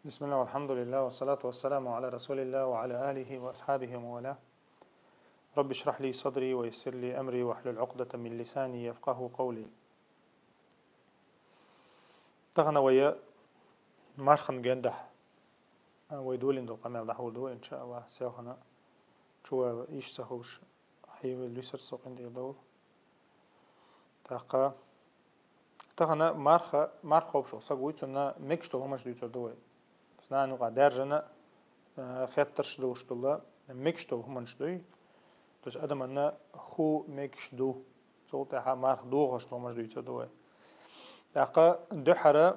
بسم الله والحمد لله والصلاة والسلام على رسول الله وعلى آله وأصحابه وموالاه. رب اشرح لي صدري ويسر لي أمري واحلل عقدة من لساني يفقه قولي. تغنى ويا مارخن جندح ويدولين دو قمال دحول دو إن شاء الله سيغنى شو إيش سهوش حيوي ليسر سوق عندي دو تاقا تغنى مارخ وبشو ساقوي تنا ميكش تو همش ديتر دوي سنا نوغا درجنا خيطرش دوش دولا ميكش تو همش دوي Dus adamana khu meksh du zolte ha mar du gosh no mas du tsadoe. Taqa duhara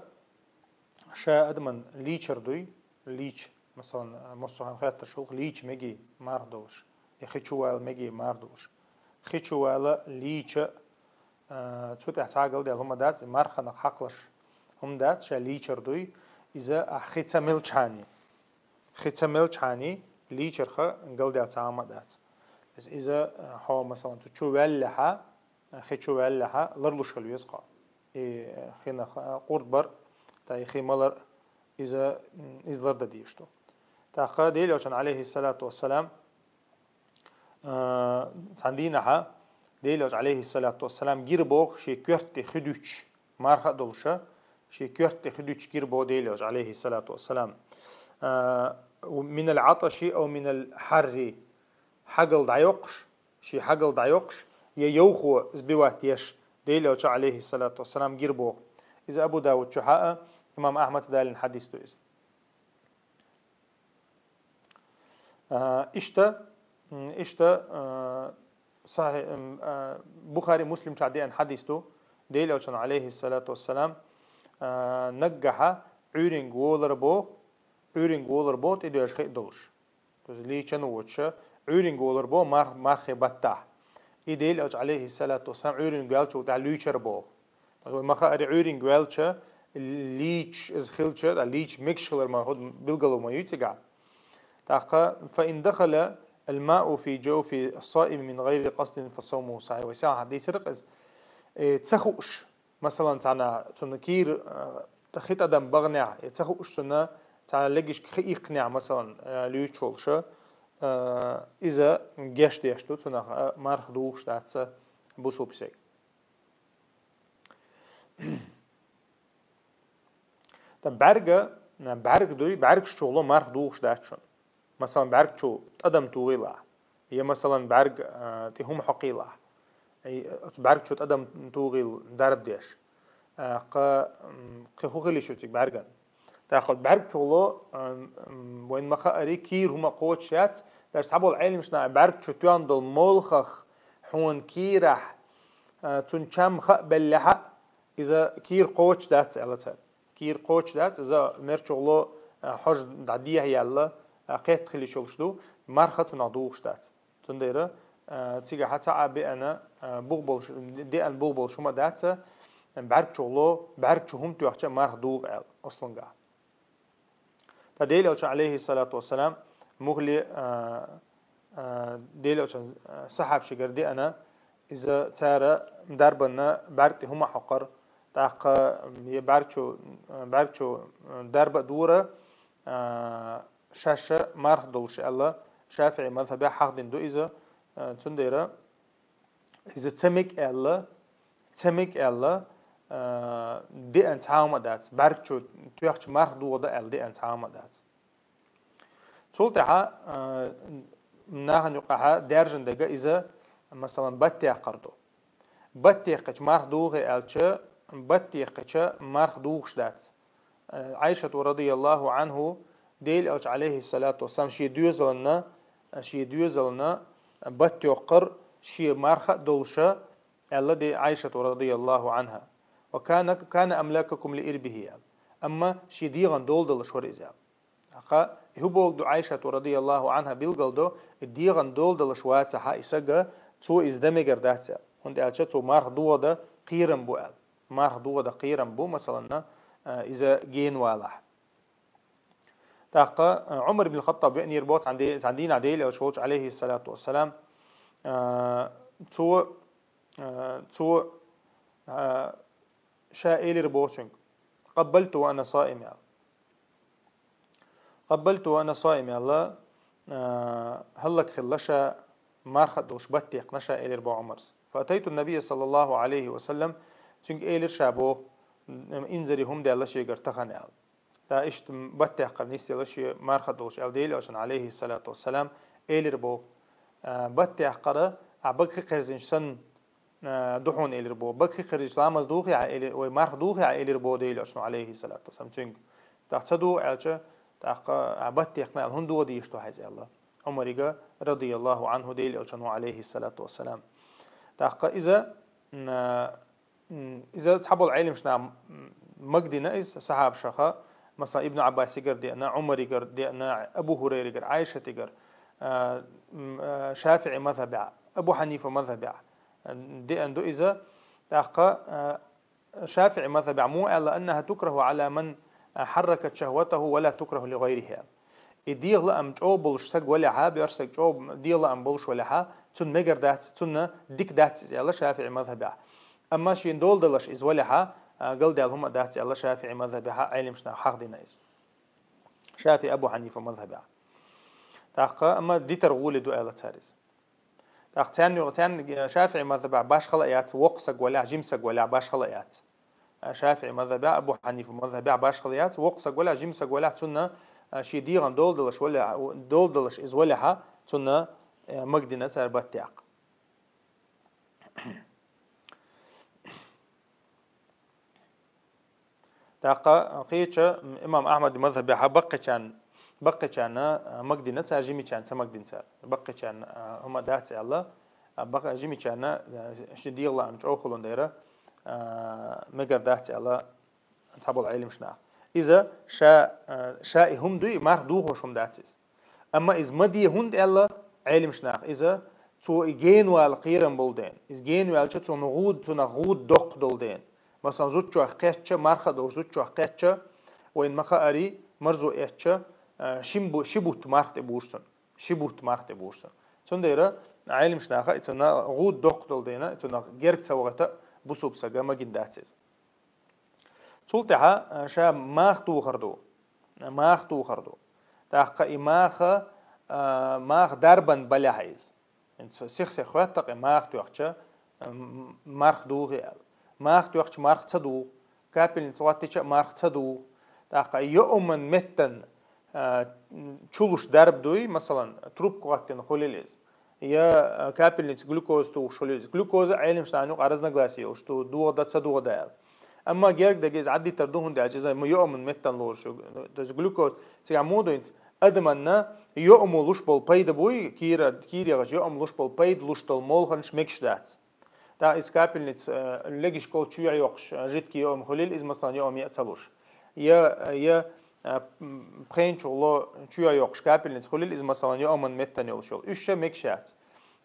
sha adman licher du lich مثلا مصو خاطر شوق ليش مجي ماردوش يخيشوال مجي ماردوش خيشوال ليش تسوت احتاجل ده هم دات مارخنا حقلش هم دات شا ليشر دوي إذا خيتمل شاني خيتمل شاني ليشر خا قل ده تعامل دات إذا هو مثلا تشو ولها خيشو ولها لرلوش خلو يسقى خينا قربر تاي خيمالر إذا إزلر ديشتو تاقا ديل أوشان عليه الصلاة والسلام تاندينها ديل أوش عليه الصلاة والسلام جيربوخ شي كورت خدوش مارخا دولشا شي كورت خدوش جيربو ديل أوش عليه الصلاة والسلام من العطش أو من الحر حقل دعيقش شي حقل دعيقش يوخو زبيواتيش ديل أوش عليه الصلاة والسلام جيربوخ إذا أبو داود شحاء إمام أحمد دال حديث تويز إشتا صحيح بخاري مسلم تعدي أن حديثه ديل أوشان عليه الصلاة والسلام نجح عورين غولر بو تدو يشخي دوش ليه چنوش عورين غولر بو مارخي بطح ديل أوش عليه الصلاة والسلام عورين غولش وتع ليشر بو مخا أري عورين غولش ليش إز خلش ليش مكشلر ما هود بلغلو ما يتقع تاقا فإن دخل الماء في جوف الصائم من غير قصد فصومه صحيح وساعة حديث رقز تسخوش مثلا تعنا تنكير تخيط أدم بغنع تسخوش تنا تعنا لقيش يقنع مثلا ليوتشولش إذا جاش ديشتو تنا مارخ دوش تاتسا بوسو بسيك طب بعرق دوي بعرق شغله مارخ دوش داتشون مثلا بعرق شو أدم طويلة هي مثلا بعرق تهم حقيلة أي بعرق شو أدم طويل دارب ديش خلي شو تيك بعرقن تاخذ بعرق شغله وين ما خاري كير هم قوت شات درس تعبوا العلم مش بعرق شو تياندل مولخخ حون كيرح تنشم خ باللحق إذا كير قوت دات على كير قوت دات إذا مر شغله حج دعديه يلا قيت خلي شلشدو مرخت ونادوش دات تنديره تيجي حتى عبي أنا بقبل دي أن بقبل شو ما دات بعرف شغله بعرف شو هم تيجي مرخ دوغ أصلا جا فديل أوش عليه الصلاة والسلام مغلي ديل أوش سحب شجر دي أنا إذا ترى دربنا بعرف هم حقر تاق بعرف شو درب دوره شاشة مارخ دولش الله شافعي مذهب حق دو إذا تنديره إذا تمك الله دي أنت عامدات باركشو تيجي مارخ دو ده دي أنت عامدات سلطة نحن يقع درجة دقة إذا مثلا بتيق قردو بتيق مارخ دو غيالش بتيق مارخ دوش دات عائشة رضي الله عنه ديل أوش عليه الصلاة والسلام شي دوزلنا بتيقر شي مارخ دولشة الذي عائشة رضي الله عنها كان أملاككم لإربه أما شي ديغن دول شور إزال هو بوغدو عائشة رضي الله عنها بيلغلدو الديغن دول شواتها إساقا تو إزدمجر داتها هند ألشا تو مارخ دودا قيرن بو مارخ دودا قيرن بو مثلا إذا جين والح تاقا عمر بن الخطاب بأن يربط عندنا عديل أو شوش عليه الصلاة والسلام تو شائل ربوتين قبلت وأنا صائم قبلت وأنا صائم يلا هلك خلشة مارخد دوش بتيق نشا إلى ربع عمرس فأتيت النبي صلى الله عليه وسلم تنك إلى شابو إنزري هم دي الله شيء قرتخن يلا تا إشت بتيق قرنيس الله شيء مارخد دوش ألديل عشان عليه الصلاة والسلام إلى ربع بتيق قرأ عبق خرزين سن دحون إلى ربع بق خرج لامز دوخي على ومارخ دوخي على إلى ربع ديل عشان عليه الصلاة والسلام تنك تحسدو على تاق عبدت يقنع الهندو ودي يشتو حيز الله عمر رضي الله عنه ديل ألشانه عليه الصلاة والسلام تاق إذا تحبوا العلم شنا مجدي نائز صحاب شخا مثلا ابن عباس يقر دينا عمر يقر دينا أبو هريرة يقر عائشة يقر شافعي مذهب أبو حنيفة مذهب دينا إذا تاق شافعي مذهب مو على أنها تكره على من حركت شهوته ولا تكره لغيرها يديغ لأم جوبلش سج ولا ها بيرسج جوب ديغ لأم بلش ولا ها تون مجر دات تون ديك دات يلا شافعي مذهب أما شين دول دلش إز ولا ها قال ده هم دات يلا شافعي مذهب علم شنا حق دينايز شافعي أبو حنيفة مذهب تاقة أما دي ترغول دو آلة تاريز تاقة تان شافعي مذهب باش خلقيات وقسج ولا جيمسج ولا باش خلقيات شافعي مذهب أبو حنيفة مذهب باش خلقيات وقسج ولا جيمسج ولا تون شي ديغان دولدلش ولا دولدلش إز ولا ها تون مجدنا تربت تاق تاق قيتش إمام أحمد مذهب بقي كان مجدنا ترجمي كان تمجدنا تر بقي كان هم دات الله بقى جمي كان شي ديغلا أم أوخلون ديره مجر دات الله تابل علم شنا إذا شاء هم دوي مار دوغوش هم داتس أما إذا مدي هند الله علم شناخ إذا تو إجين والقيرن بولدين إذا جين والش تو نغود دق دولدين مثلا زوج شو حقيتش مارخ دور زوج شو حقيتش وين مخا أري مرزو إيش شبوت مارخ تبورسن شبوت مارخ تبورسن سنديرة علم شناخ إذا غود دق دولدين إذا جرك سوغته بسوب سجا ما جد داتس سلطة شا ماخ تو خردو تاق ماخ دربن بلعيز إن سيخ خوات تاق ماخ تو يخش مارخ دوغي ماخ تو يخش مارخ تصدو كابل نسواتيش مارخ تصدو تاق يومن متن تشولش درب دوي مثلا تروب قواتين خليليز يا كابل نس جلوكوز تو شليز جلوكوز علم شانو عرضنا غلاسي وش تو دوغ دا تصدو دال أما جيرك دقيز عدي تردوهن ده عجزة ما يؤمن متن لور شو ده جلوكوز سيعمودو إنس أدمنا يؤمن لش بالبيد بوي كير يغش يؤمن لش بالبيد لش تلمول شمكش دات تا إسكابل نت لقيش كل شيء يقش جد كي يؤمن خليل إز مثلا يؤمن يأتلوش يا بخين شو الله شيء يقش كابل نت خليل إز مثلا يؤمن متن يلشول إيش مكشات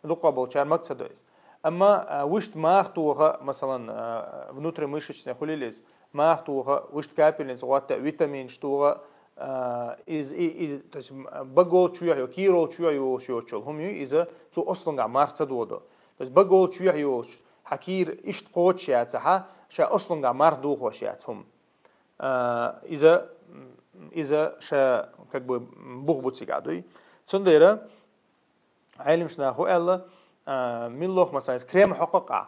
لقابل شار مقصد إز أما وشت ما أختوها مثلا внутрь мышечной خليلز ما أختوها وشت كابلز غوات فيتامين شتوها то есть багол чуя киро чуя шочол هم إذا تو أصلاً عمار تصدوده то есть багол чуя حكير إشت قوت شياتها شا أصلاً عمار دوخ وشياتهم إذا شا как бы бух بتسيقادوي سنديرة علم شنا هو الله من لوخ مثلا كريم حقق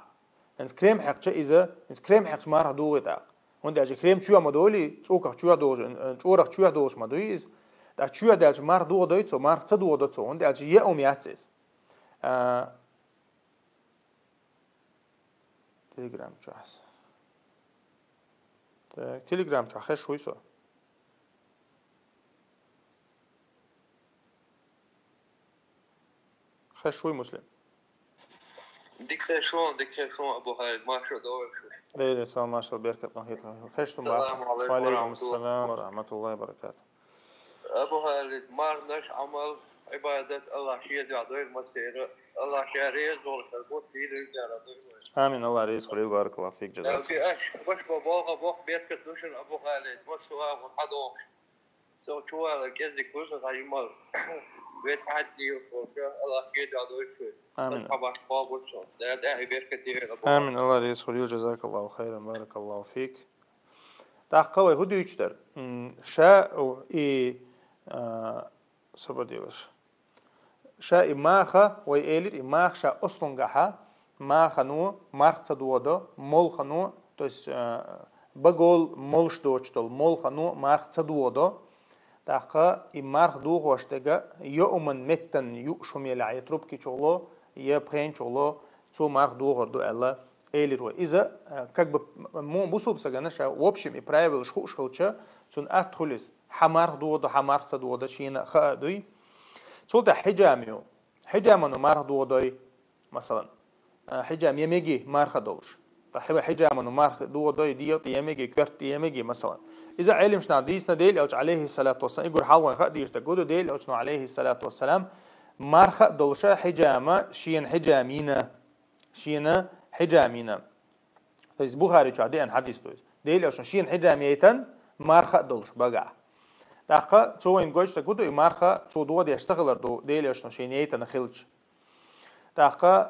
إنس كريم حقش إذا إنس كريم حقش مار دوغ تاق وند أجي كريم شو مدولي توقع شو دوغ شورق شو دوغ مدويز دا شو دالش مار دوغ دوي تو مار تصدوغ دو تو وند أجي يوم ياتس تليجرام شخص تليجرام شخص شوي سو خش شوي مسلم ديكتاشون أبو خالد ما شاء الله شو ليه السلام ما شاء الله بركة الله خشتم السلام عليكم وعليكم السلام ورحمة الله وبركاته أبو خالد ما رناش عمل عبادة الله شيء يعطيه مسيرة الله شاريز والخلبوت في الجارة آمين الله رئيس خليل بارك الله فيك جزاك الله أش باش بابا بركة دوشن أبو خالد ما سوا وحدوش سو شو هذا كذي كوسة هايمال بيتعدي وفوقه الله يعطيه شيء آمين آمين الله رئيس خليل جزاك الله خيرا بارك الله فيك تحقوي هدو يجتر شاء سبديلش شا إماخا ويألر إماخ شا أصلنجها ما خنو مارخ تصدوده مول خنو توس بقول مولش دوشتول مول خنو مارخ تصدوده تاقا إمارخ دو غوشتغا يومن متن يوشم يلعي تروبكي شغلو يبخين شغلو تو مارخ دو غردو ألا إيليرو إذا как бы مو بوسوب سجناشا وبشم إبرايبل شو شغلشة تون أدخلس حمارخ دوده حمارخ تصدوده شينا خادوي تولت حجاميو حجامنو مارخ دوده مثلا حجام يميجي مارخ دولش تحب حجامنو مارخ دوده ديوت يميجي كرت يميجي مثلا إذا علم شنا ديسنا ديل أوج عليه الصلاة والسلام يقول حاول خديش تقوله ديل أوج عليه الصلاة والسلام مارخ دولشة حجامة شين حجامينا شينا حجامينا فإذا بخاري شو عن حديث تويس ديل أوج شين حجاميتن مارخ دولش بقى دقة تو إن جوش تقوله مارخ تو دو يشتغل دو ديل أوج شينيتن خلش دقة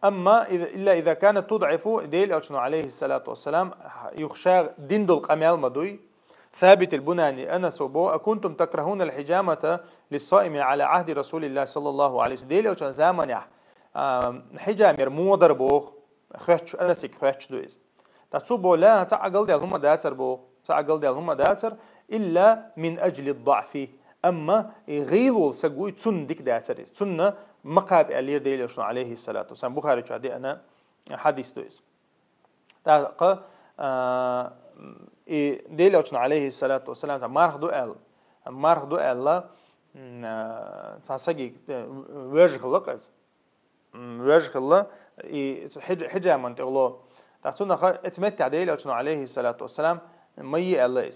أما إلا إذا كانت تضعف ديل أوج عليه الصلاة والسلام يخشى دندل قمال مدوي ثابت البناني أنا سوبو أكنتم تكرهون الحجامة للصائم على عهد رسول الله صلى الله عليه وسلم ديل أوج زمان حجام يرمو دربوخ خش أنا سك خش دويز تسوبو لا تعقل ديال هم داتر بو تعقل ديال هم داتر إلا من أجل الضعف أما غيلول سجوي تون ديك داتر تون مقاب ألير ديل أوج عليه الصلاة والسلام بخاري شادي أنا حديث دويز تاق ديل أوج عليه الصلاة والسلام مارخ دو أل تنسجي وجه الله حجامن تقولوا تحسون خا اتمتع ديل أوج عليه الصلاة والسلام مي الله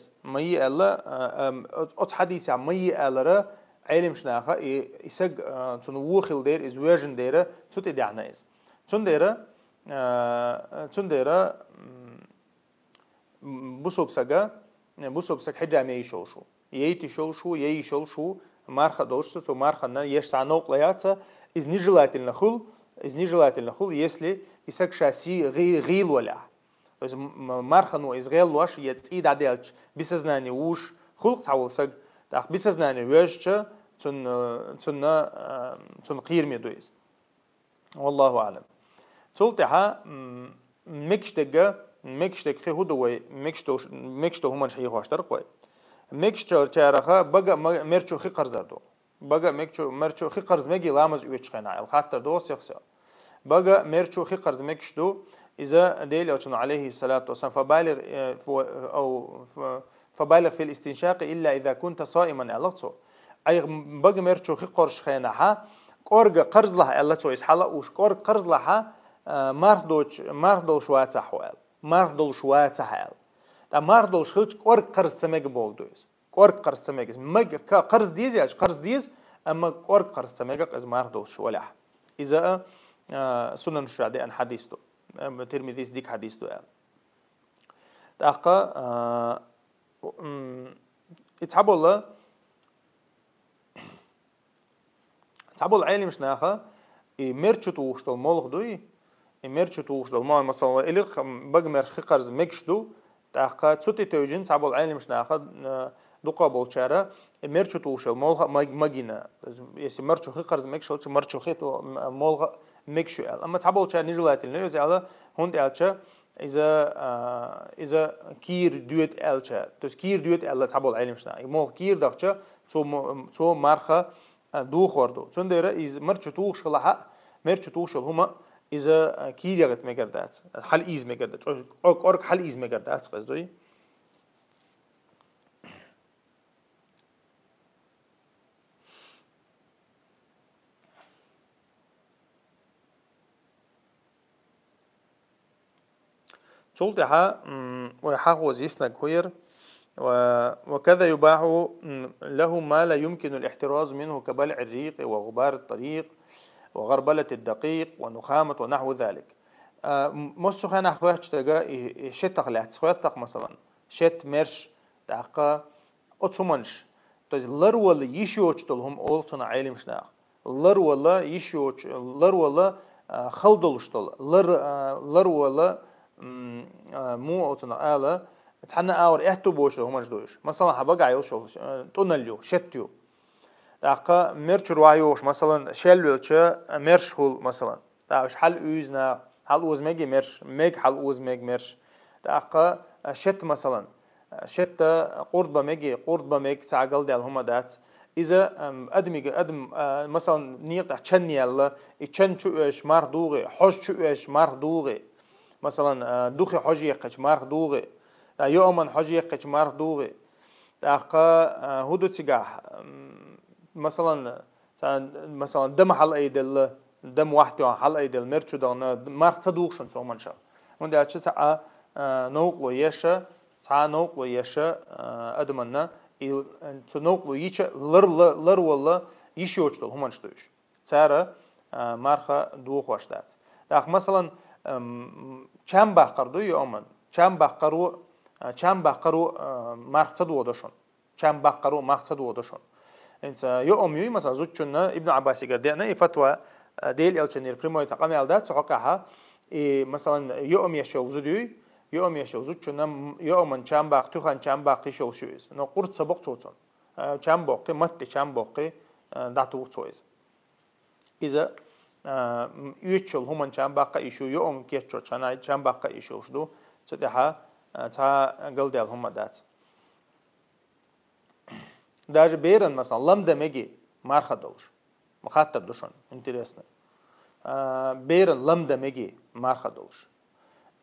حديث عن مي الله علم شناخا يسق تنوخل دير إز وجن ديره تدعنا إز تون ديره بوسوب سگ حجامي يشوشو ييتي شوشو يي شوشو مارخا دوشتو تو مارخا на ешанок лаяца из нежелательных хул если исак шаси гил валя то есть марха ну из гил ваш يتصيد عدالش بسزناني وش خلق تعولسق так بسزناني وجه تن قير ميدويز والله أعلم تلتها مكشتك خي هدوي مكشتو هما شيء هاشتر قوي مكشتو تارخا بقى مرشو خي قرزردو بقى مرشو خي قرز مجي لامز يوتشخنا الخاطر دوس يخسر بقى مرشو خي قرز مكشتو إذا ديل أوجن عليه الصلاة والسلام فبالغ في الاستنشاق إلا إذا كنت صائما ألغتو أي بقى مرشو خي قرش خينها قرق قرز لها ألغتو إسحالا وش قرق قرز لها مارخ شوات حوال مارخ شوات حال تا مارخ خلش قرق قرز سمج بولدويز قرق قرز سمج مج قرز ديز قرز ديز أما قرق قرز سمج از مارخ شوالح إذا سنن شادي أن حديثه ترمذي ديك حديثه قال تاقا اتحبوا الله عالم مش ناخا مرشو توشتو مولخ دوي مرشو توشتو ما مثلا إلى بقى قرز مكشدو تاقا تسوتي توجين تعبوا العالم مش ناخا دوقا بولشارة مرشو توشتو مولخ ماجينا يس مرشو قرز مكشلش مرشو خيتو مولخ مكشو أما تعبوا الشارة نجلات النيوز على هند ألشة إذا كير دوت ألشة تس كير دوت ألا تعبوا العالم مش ناخا مولخ كير دقشة تو مارخا دو خوردو چون دیره از مرچ توش خلاها مرچ توش هما إذا كيريغت مقردات حل إيز مقردات أورك حل إيز مقردات قصدي تولتها ويحاول يسنا كوير وكذا يباع له ما لا يمكن الاحتراز منه كبلع الريق وغبار الطريق وغربلة الدقيق ونخامة ونحو ذلك. مش خنا أخوات تجا شت تغلات خواتك مثلا شت مرش تاقا أتمنش تز لر ولا يشوش تلهم أولتنا عالم شناخ لر ولا يشوش لر ولا خلدلش تل لر ولا مو أتنا آلا تحنا اور احتو بوش هم جدوش مثلا حبقع يوشو تونليو شتيو داقا مرش روايوش مثلا شلوش مرش هول مثلا داش حل اوزنا حل اوز ميجي مرش ميج حل اوز ميج مرش داقا شت مثلا شت قرطبة ميجي قرطبة ميج ساقل ديال هما دات إذا أدم مثلا نيقطع تشن يلا يتشن شوش مار دوغي حج شوش مار دوغي مثلا دوخي حج يقش مار دوغي يومن حج يقش مار دوغي داقا هدو تيجاح مثلا دم حل أيدل دم واحد حل أيدل مرشو دانا مار تصدوقشن سو منشا وندي أشي ساعة نوقلو يشا ساعة نوقلو يشا أدمنا نوقلو يشا لر ولا يشوشتل هم شتوش سارة مارخا دوخ واشتات داق مثلا چم بقردو يومن چم بقرو مقصد وداشون چم بقرو مقصد وداشون انت يوم يوم مثلا زوجنا ابن عباس يقدرنا فتوى ديل الشنير بريمو يتقام يالدات سحقها مثلا يوم يشول زدوي يوم يشول زوجنا يوم چم بق تو خان چم بقي شول شويز نو قرط سبق توتون چم بقي مت چم بقي داتو تويز إذا يشول هم چم بقي يشو يوم كيتشو چنا چم بقي يشول شدو تدها تا قلديال هم دات даже بيرن مثلا لمدة ميجي مارخة دولش مخاطر دوشون интересно بيرن لمدة ميجي مارخة دولش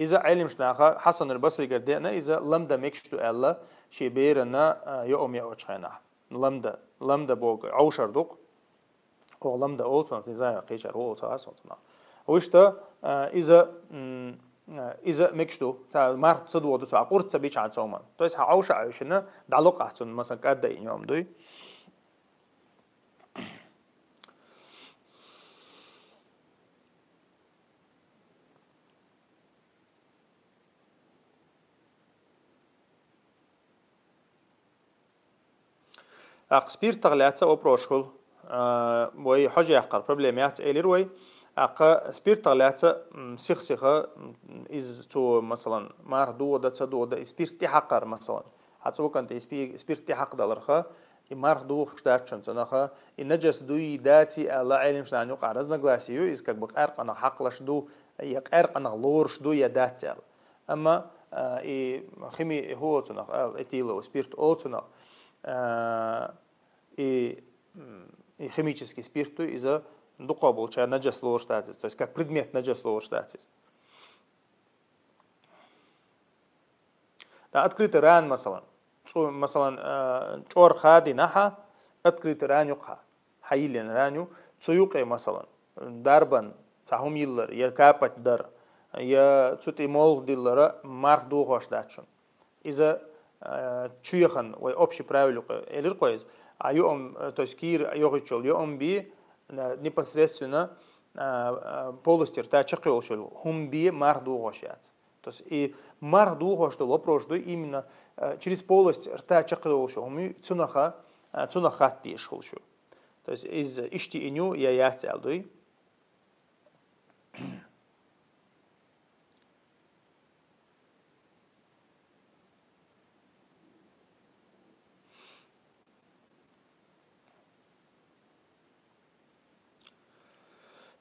إذا علم شناخا حسن البصري قردنا إذا لمدة ميكشتو ألا شي بيرنا يوم يوچخينا لمدة بوغ عوشر دوق أو لمدة أوتون تزايا قيشر هو أوتون ويشتا إذا مكشتو تا مار تصدو تا قرط سبيش عن سومان تو إس عوش عايشنا دعلق أحسن مثلا كأدا يوم دوي أقسبير تغليات أو بروشكل وي حاجة يحقر بروبليمات إليروي أقا سبير تغليات سيخ إز تو مثلا مار دو دا سبير تحقر مثلا حتى وكانت سبير تحق دلرخا مار دو خشتاتشن تنخا النجس دوي داتي الله علم شنان يقع رزنا غلاسيو إز كاك بق أرق أنا حقلش دو يق أرق أنا لورش دو يداتي أما خيمي هو تنخ إتيلو سبيرت أو تنخ химический спирт из-за духового чая наджас лоштатис, то есть как предмет наджас лоштатис. Да, открытый ран, مثلا чор хади наха, открытый ран юкха, хаилен раню, цуюкай مثلا дарбан цахум йиллар, я капать дар, я цути мол диллара марх духоштатшун. Из-за чуяхан, ой общий правило, элир коиз. А йом, то есть кир йогичол, йом би непосредственно полости рта чакиолшол, хум би мардугошяц. То есть и мардугоштол опрожду именно через полость рта чакиолшол, хум цунахат тишолшол. То есть из ишти иню я яцелдуй.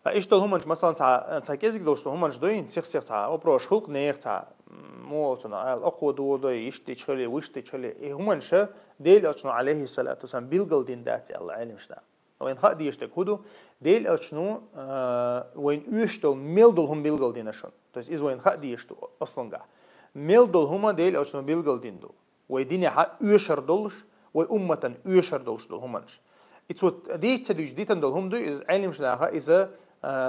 إيش تقول هم مثلا تاع كذا كده وشلون هم جدوين سيخ تاع أو بروش خلق نير تاع مو تنا الأقوى دو يشتي تشلي ويشتي تشلي هم نشا ديل أشنو عليه الصلاة والسلام بيلقل دين داتي الله علم شنا وين خا دي يشتك هدو ديل أشنو وين يشتو ميلدل هم بيلقل دين أشون تيس إز وين خا دي يشتو أصلاً جا ميلدل هم ديل أشنو بيلقل دين دو ويديني حق يشر دولش وأمة يشر دولش دول هم نش إتوت دي تدوج دي تندل هم دو إز علم شنا إذا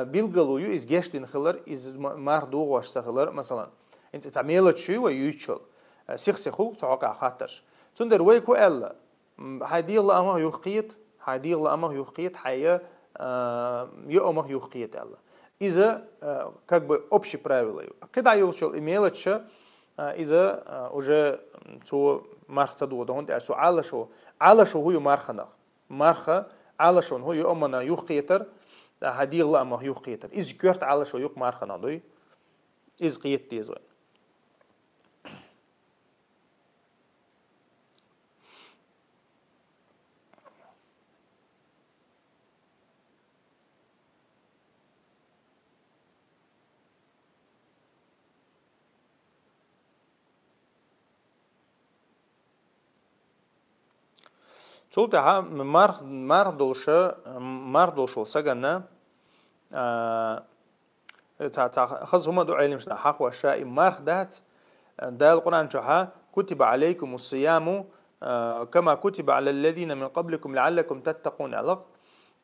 بيلقلويو إز جشتين خلر إز مردو واش خلر مثلا أنت تعملت شيء ويوتشل سيخسخو تعقع خاطرش تندر ويكو ألا هادي الله أمه يخيط هادي الله أمه يخيط حيا يأمه يخيط ألا إذا как бы общий правило когда يوصل имелось إذا уже تو марха دوده هون ده على شو هو марха على شو هو يأمنا يخيطر هدي الله ما هو قيتر إز كرت على شو يق مارخنا دوي إز قيت تيزوين سولتها مار دوش وسجنا خذ هما دو علم شنا حق وشاء مار دات ده القرآن شحا كتب عليكم الصيام كما كتب على الذين من قبلكم لعلكم تتقون ألق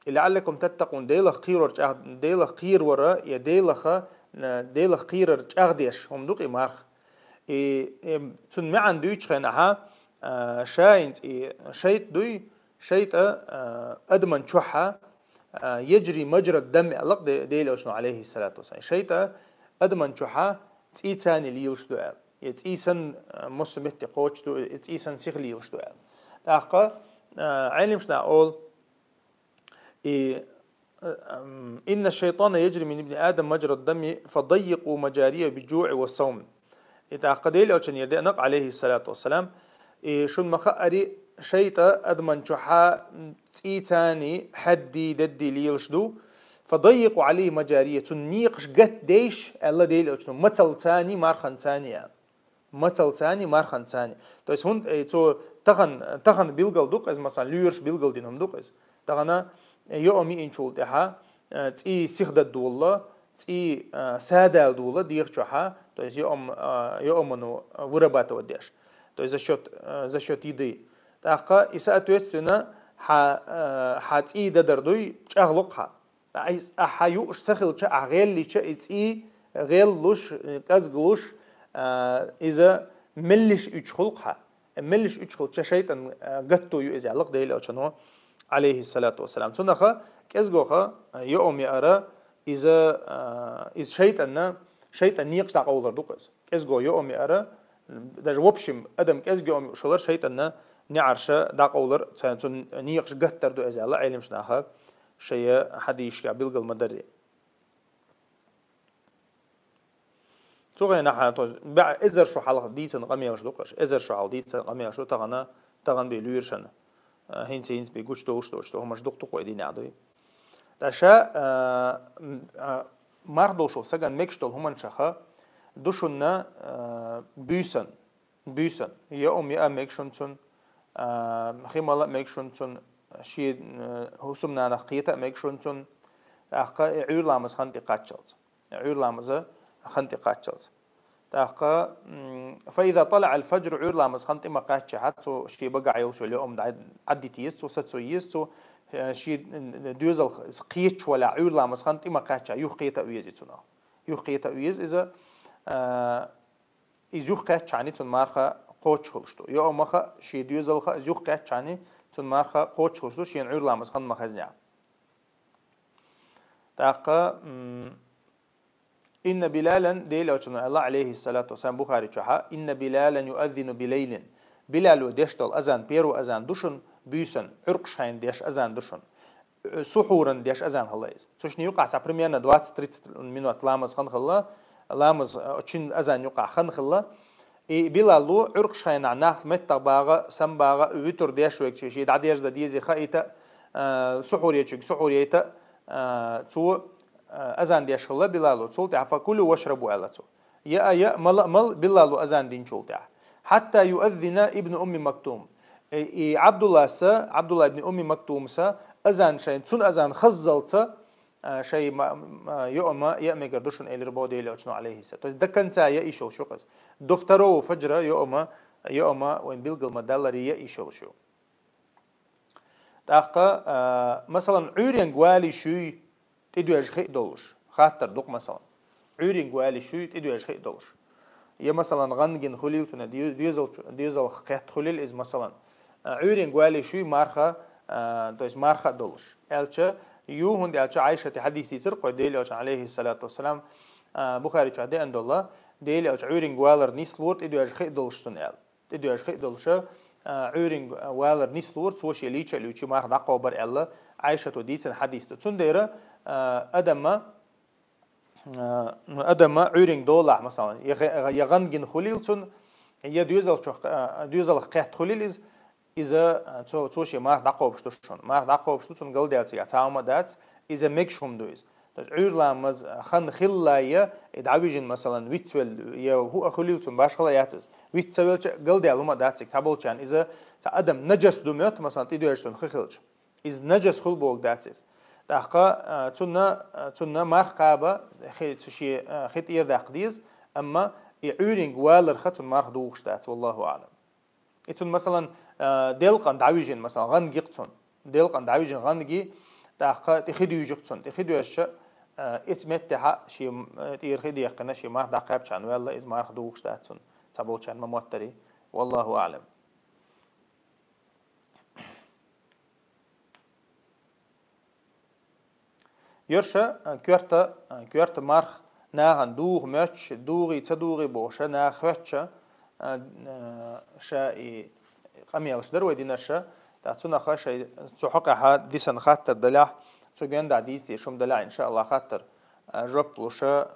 لعلكم تتقون ديلخ قير ورا يا ديلخ قير أغديش هم دوق مارخ تون معن دويتش خناها شاينت شيت دوي شيت أدمن شحا يجري مجرى الدم ألق ديل شنو عليه الصلاة والسلام شيت أدمن شحا تيتاني ليوش دو يتيسن مسمت قوش دو يتيسن سيغلي وش دو تاقا علم شنا أول إن الشيطان يجري من ابن آدم مجرى الدم فضيقوا مجاريه بالجوع والصوم إذا قديل أو شن يردنق عليه الصلاة والسلام شن مخأري شيطة أدمن شحا تيتاني حدي ددي ليلشدو فضيقوا عليه مجاريه تنيقش قت ديش الله ديل أو شنو مثل ثاني مارخن ثاني يعني مثل ثاني مارخن ثاني تويس هون تو تخن بيلغل دوق از مثلا ليرش بيلغل دينهم دوق از تخنا يومي إنشول تها تي سيخدة دولة تي سادال دولة ديخ شوها تويس يومنو وربات وديش تويس زشوت يدي تاقا إساءة تويستنا تي دردوي تشغلقها عايز أحيو اشتغل شا غير اللي شا تي غير لوش كازغلوش إذا ملش يدخلها ملش يدخل شا شيطان قطو يؤذي علق ده اللي أشنو عليه الصلاة والسلام سنخا كازغوخا يوم يأرى إذا شيطان يقطع قولر دوقز كازغو يوم يأرى داج وبشم أدم كازغو شولر شيطان نعرشة دا قولر سان نيقش قطر دو إذا الله علم شناخا شيء حديش كابيل قل مدري سوغي نحن بع إزر شو حلقة ديسن قمية وش دوقش إزر شو حل ديسن قمية وش تغن بيلويرشن هينس بيجوش توش هم مش دوق قويدين عدوي تاشا مردوشو سجن مكشتل هم نشخا دوشنا بيسن يا يا مكشنتون خيمالا مكشنتون شيء هوسمنا نقيته مكشنتون أحقا عير لامز خنتي قاتشلز عير لامز خنتي قاتشلز تاقا فإذا طلع الفجر عير لامز خنتي ما قاتش حتى شيء بقى عيل شو اليوم عدي تيستو ستسو يستو شيء دوزل قيتش ولا عير لامز خنتي ما قاتش يخيته ويز يتنا يخيته ويز إذا يزوخ قاتش عني تون مارخا قوتش خلشتو يوم مخا شيء دوزل خا يزوخ قاتش عني تون مارخا قوتش خلشتو شيء عير لامز خنت ما خزنيا تاقا إن بلالا ديل الله عليه الصلاة والسلام بخاري شحا إن بلالا يؤذن بليل بلال وديشتل أذان بيرو أذان دوشن بيسن عرقش هين ديش أذان دوشن سحورا ديش أذان هلايز سوشني يقع سابرميانا 20-30 minut لامز خن خلا لامز أتشين أذان يقع خن خلا بلالو عرقش هين عناخ متى باغا سم باغا ويتر ديش ويك شيء دعديش دا ديزي خايتا سحوريتا تو أذان ديش خلا بلالو تولتع فكلوا واشربوا ألتو يا مل بلالو أذان دين تولتع حتى يؤذن ابن أم مكتوم عبد الله ابن أم مكتوم سا أذان شيء تون أذان خزلت شيء يوم يأمي قردوشن إلى ربو ديلي أجنو عليه السلام دكان سا يأيشو شو قص دفترو فجرة يوم وين بيلقى المدلري يأيشو شو تاقا مثلا عورين قوالي شوي تدو أجخي دولش خاطر دوق مثلا عورين قوالي شوي تدو أجخي دولش يا مثلا غنجن خليل تنا ديزل خيط خليل إز مثلا عورين قوالي شوي مارخا دوش مارخا دولش ألشة يو هندي ألشة عايشة حديثي سرق وديلي ألشة عليه الصلاة والسلام بخاري شهدي عند الله ديلي ألشة عورين قوالر نيسلور تدو أجخي دولش تنال تدو أجخي دولش عورين قوالر نيسلور سوشي ليتش مارخ دقوا بر الله عايشة وديتن حديث تنديرة أدم عورين دولع مثلا يغنجن خليلتون هي دوزل قيت خليل إذا توشي مار دقوا بشتوشون مار دقوا بشتوشون قل ديالتي عتاوما دات إذا مكشهم دوز عور لامز خن خلايا إدعويجن مثلا ويتول يا هو خليلتون باش خلاياتز ويتول قل ديالهما داتك تابولشان إذا أدم نجس دوميت مثلا تيدو يرسون خيلش إز نجس خل بوق داتسيس داقة تنا مرقابة خيت شيء خيت إير داقديز أما يعورين والر ختن مرق دوغش دات والله أعلم إتون مثلا ديلقان دعويجين مثلا غنجيقتون ديلقان دعويجين غنجي داقة تخديو يجقتون تخديو الشيء إتمت تها شيء تير خدي يقنا شيء مرق داقاب شان والله إز مرق دوغش داتون تبول شان مموتري والله أعلم يرشا كورتا مارخ ناغن دوغ ماتش دوغي تدوغي بوشا ناغ خوتشا شا قميالش دروي دينرشا تاعتونا خاشا تحقها ديسن خاطر دلاح تجند عديس شوم دلاح إن شاء الله خاطر جوب لوشا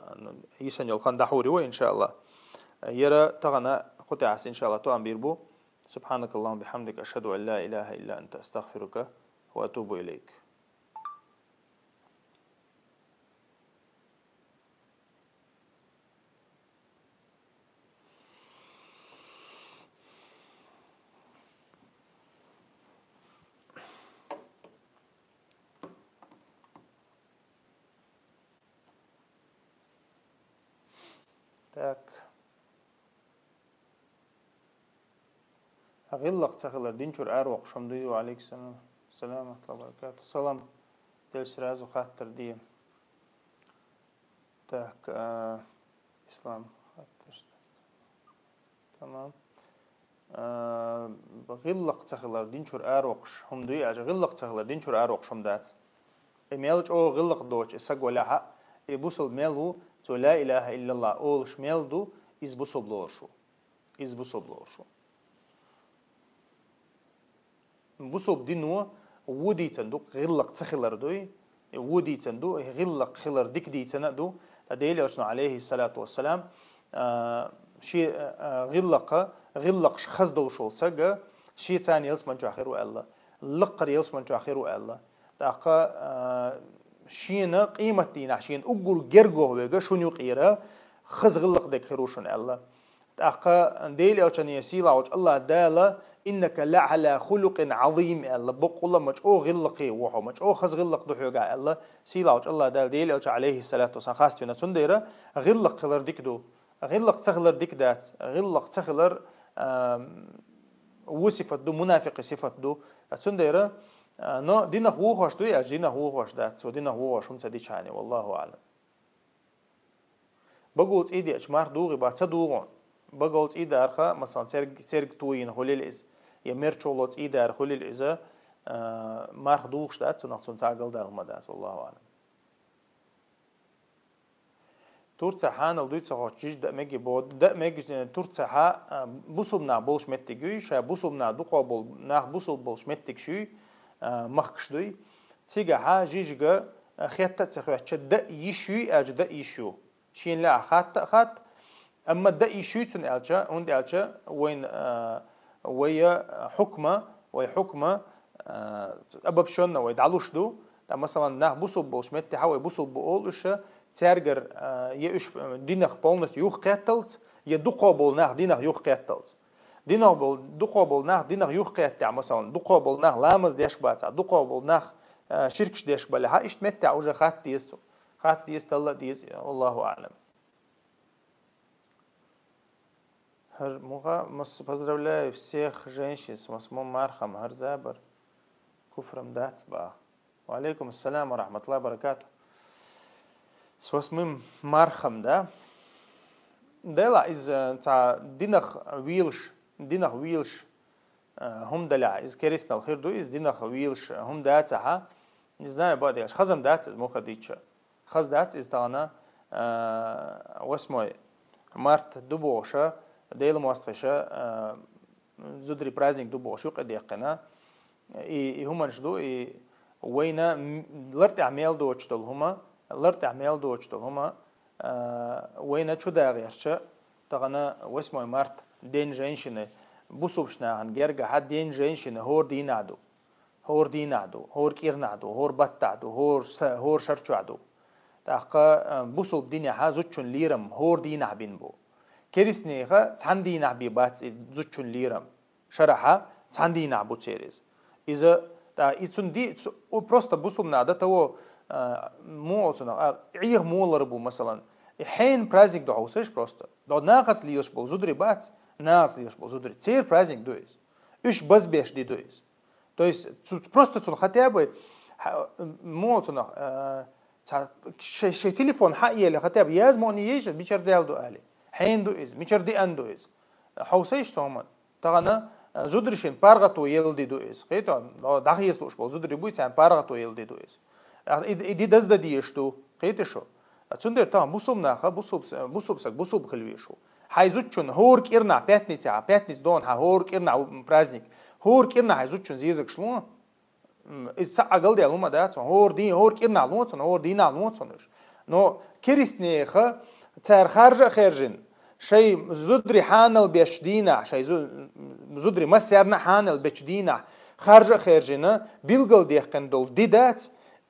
يسن يلقان دحوري وإن شاء الله يرى تغنى قطع إن شاء الله تو أمبيربو سبحانك اللهم بحمدك أشهد أن لا إله إلا أنت أستغفرك وأتوب إليك تاك أغلق تخلر دينشور أروق شمدي وعليك السلام ورحمة الله وبركاته سلام دل سراز وخاطر دي تاك إسلام خاطر تمام غلق تخلر دينشور أروق شمدي أجا غلق تخلر دينشور أروق شمدات إميلج أو غلق دوش إساق ولا يبوصل ميلو تو لا إله إلا الله أولش ميلدو إزبوصل بلورشو بوصل دينو ودي تندو غلق تخلر دوي ودي تندو غلق خلر ديك دي تندو تديلي أشنا عليه الصلاة والسلام شيء غلق شخص دوشو سجى شيء ثاني يسمى جاخيرو الله لقر يسمى جاخيرو الله داقا شينا قيمة دينا شين أقول جرجو ويجا شنو قيرة خز غلق دك خروشن الله تأقى ديل أوشان يسيل أوش الله دالا إنك لعلى خلق عظيم الله بقول الله مش أو غلقي وحو مش أو خز غلق دحوجا الله سيل أوش الله دال ديل أوش عليه الصلاة والسلام خاستينا سنديرة غلق خلر ديك دو غلق تخلر ديك دات غلق تخلر وصفت دو منافق صفت دو سنديرة نو دينا هو خوش دوي أج دينا هو خوش دات سو دينا هو خوش هم تديش عني والله أعلم بقولت إيدي أجمار دوغي بعد صدوغون بقولت إيدي أرخا مثلا سرق توين هوليل إز يمرشولت إيدي أرخ هوليل إزا مارخ دوغش دات سو نحسن تعقل دارما دات والله أعلم تورتسا حان الدوي تساقوش جيش دا ميجي بود دا ميجي تورتسا حا بوصلنا بولش متجوي شا بوصلنا دوقا بول ناخ بوصل بولش متجشوي مخكشدوي تيجا ها جيجا خيطة تخويتش دا يشوي أج دا يشو شين لا خات أما دا يشوي تن ألجا عند ألجا وين حكمة وحكمة أبب شون ويدعلوش دو دا مثلا نه بوصل بولش متي حاول بوصل بقولش ترجر يش دينخ بولنس يوخ قتلت يدقوا بول نه دينخ يوخ قتلت دينه بول دقابل نه دينه يوخ قيتع مثلا دقابل نه لامز ديش باتا دقابل نه شركش ديش بله ها إشت متع وجه خات ديست الله ديز والله أعلم هر موقع مس بزرگ لا فسيخ جنشيس مسموم مارخم هر زابر كفرم دات با وعليكم السلام ورحمة الله وبركاته سوسمم مارخم ده لا إز تاع دينخ ويلش هم دلع إز كريسنا الخير دو إز دينخ ويلش هم داتها نزنا بعد إيش خزم دات إز مخديتش خز دات إز تانا واسمه مارت دوبوشة ديل مواستخشة زودري برايزنج دوبوشة قد يقنا هم نشدو وينا لرت أعمال دوتشتل هما وينا شو دا غيرش تانا واسمه مارت دين جنشنه بوسوبشنا عن جرجع حد دين جنشنه هور دينادو هور كيرنادو هور بتعدو هور شرچعدو تاقا بوسوب دنيا ها زوتشون ليرم هور دينع بينبو كريسنيغا تحن دينع بي بات زوتشون ليرم شرحا цандина буцерез. Из-за ицунди просто бусум надо того молцуна عيه молар бу مثلا حين праздник доусеш просто до нагас лиеш бол зудри бац нагас лиеш бол зудри цер праздник доис үш базбеш ди доис то есть просто цун хотя бы молцуна شي تليفون حقيقي اللي خطيب ياز موني يجي بيشر ديال دو علي حين دو إز ميشر دي أن دو إز حوسيش تومن تغنا زودرشين بارغتو يلدي دو إز خيتو داخل يسلوش بول زودري بويت عن بارغتو يلدي دو إز إدي دزدا ديشتو خيتشو تندر تام بوسوم ناخا بوسوب خلويشو حيزوتشون هور كيرنا بيتنيس دون هور كيرنا برازنيك هور كيرنا حيزوتشون زيزك شلون إذا أقل دي علومة داتون هور كيرنا علومتون هور دينا علومتونش نو كريستني خا تار خارجين شيء زدري حانل بيشدينا شيء زدري مسيرنا حانل بيشدينا خارجنا بيلقل دي قندول ديدات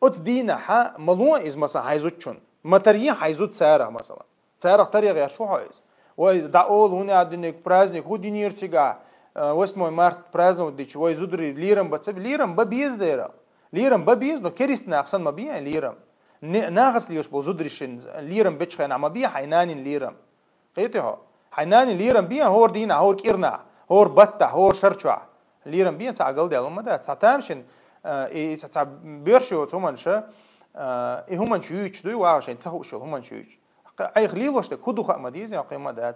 أت دينا حا ملو إز مثلا حيزوتشون ماتريا حيزوت سارة مثلا سارة طريقة غير شو حايز وداول هنا عندك برازنك هو دينير تيجا 8 март праздновать дичь, ой, зудри лирам бацеб, лирам бабиез дера, лирам бабиез, но керисна ахсан мабия лирам, нагас лиош бо зудришин лирам бечхайн амабия хайнанин лирам, قيتها حناني ليرم بيا هور دينا هور كيرنا هور بطة هور شرچوا ليرم بيا تعقل ديالهم مدة تعتامشن تع بيرشوا ثمن شا هم شيوش دوي وعشان تسهو شو هم شيوش أي خليل وش تكودو خا مديز يا قيمة ده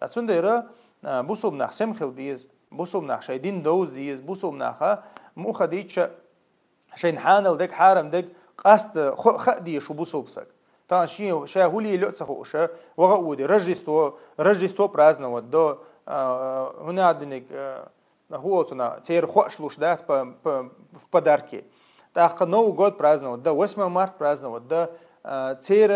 تاتون ديرا بوسوب نخ سمخل بيز بوسوب نخ شايدين دوز ديز بوسوب نخا مو خديتش شين حانل دك حارم دك قصد خدي شو بوسوب سك طبعا شيء هولي لؤسه شا وغودي رجستو праздновать до هنا عندك هو تنا تير خوشلوش دات в подарки так Новый год праздновать до 8 марта праздновать до تير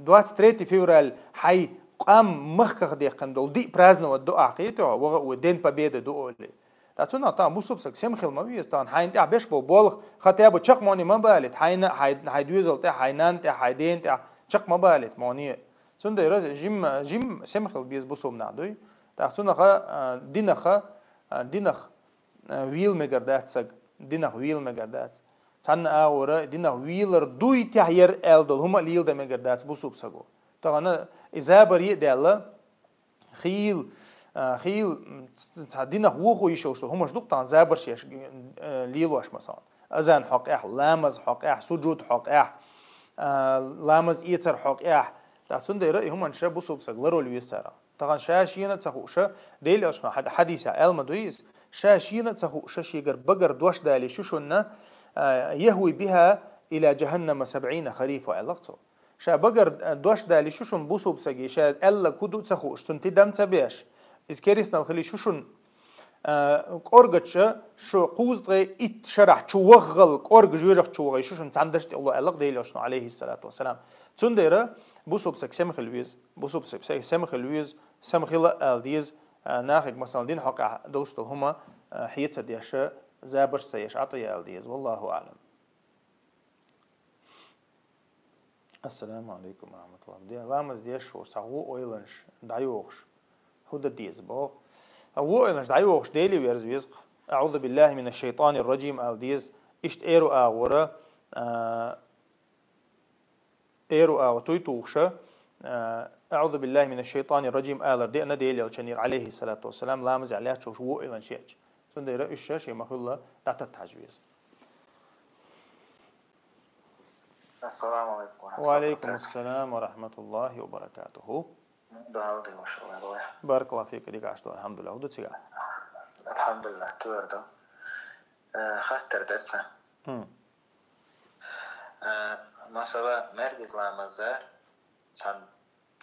23 февраль حي قام مخك دي قندول دي праздновать до عقيته ودين победы до олي تاتونا طبعا بوسوبسك سمخل ما بيز طبعا حين تاع بيش بول خطيبه تشق موني ما بالت حين حيدوزل تاع حينان تاع حيدين تاع تشق ما بالت موني سند يرز جيم سمخل بيز بوسوب نادوي تاعتونا خا دينخ ويل مقردات سق دينخ ويل مقردات تان اورا دينخ ويلر دوي تاير الدول هما ليل ده مقردات بوسوب سقو طبعا اذا بري دالا خيل دينخ وخو يشوشتو هما شدوق طبعا زابر شيش ليلوش مثلا اذان حق لامز حق سجود حق لامز ايتر حق تاسون دير هم انشا بوسوب سغلرو الويسارا طبعا شاشينا تخوشه ديل اشما حديثه المدويس شاشينا تخوشه شيغر بقر دوش دالي شوشنا يهوي بها الى جهنم 70 خريف وعلقته شا بقر دوش دالي شوشن بوسوب سغي شا الا كودو تخوش تنتدم تبيش اسكيريسنا الخلي شوشن قرغتش شو قوزغي ات شرح چوغل قرغ جوجخ چوغي شوشن تاندشت الله علق ديل اشنا عليه الصلاه والسلام تنديره بوسوب سك سمخلويز بوسوب سك سمخلويز سمخيل الديز ناخك مثلا دين حق دوستو هما حيت ديش زابر سيش عطيا الديز والله اعلم. السلام عليكم ورحمه الله. دي لامز ديش وسعو اويلنش دايوخش هود الديز بو او اويلنش دايوخش ديلي ويرز اعوذ بالله من الشيطان الرجيم الديز اشت ايرو اغورا ايرو او تويتوخشا اعوذ بالله من الشيطان الرجيم الر دي انا ديل الشنير عليه الصلاه والسلام لامز عليه شو ايلن شيء سندير الشاشه مخله تحت التعجويز. السلام عليكم. وعليكم السلام ورحمه الله وبركاته. بارك الله فيك ديك عشتو الحمد لله ودو تسيغا الحمد لله توردو خاطر درسا مثلا مرقد لامزة سان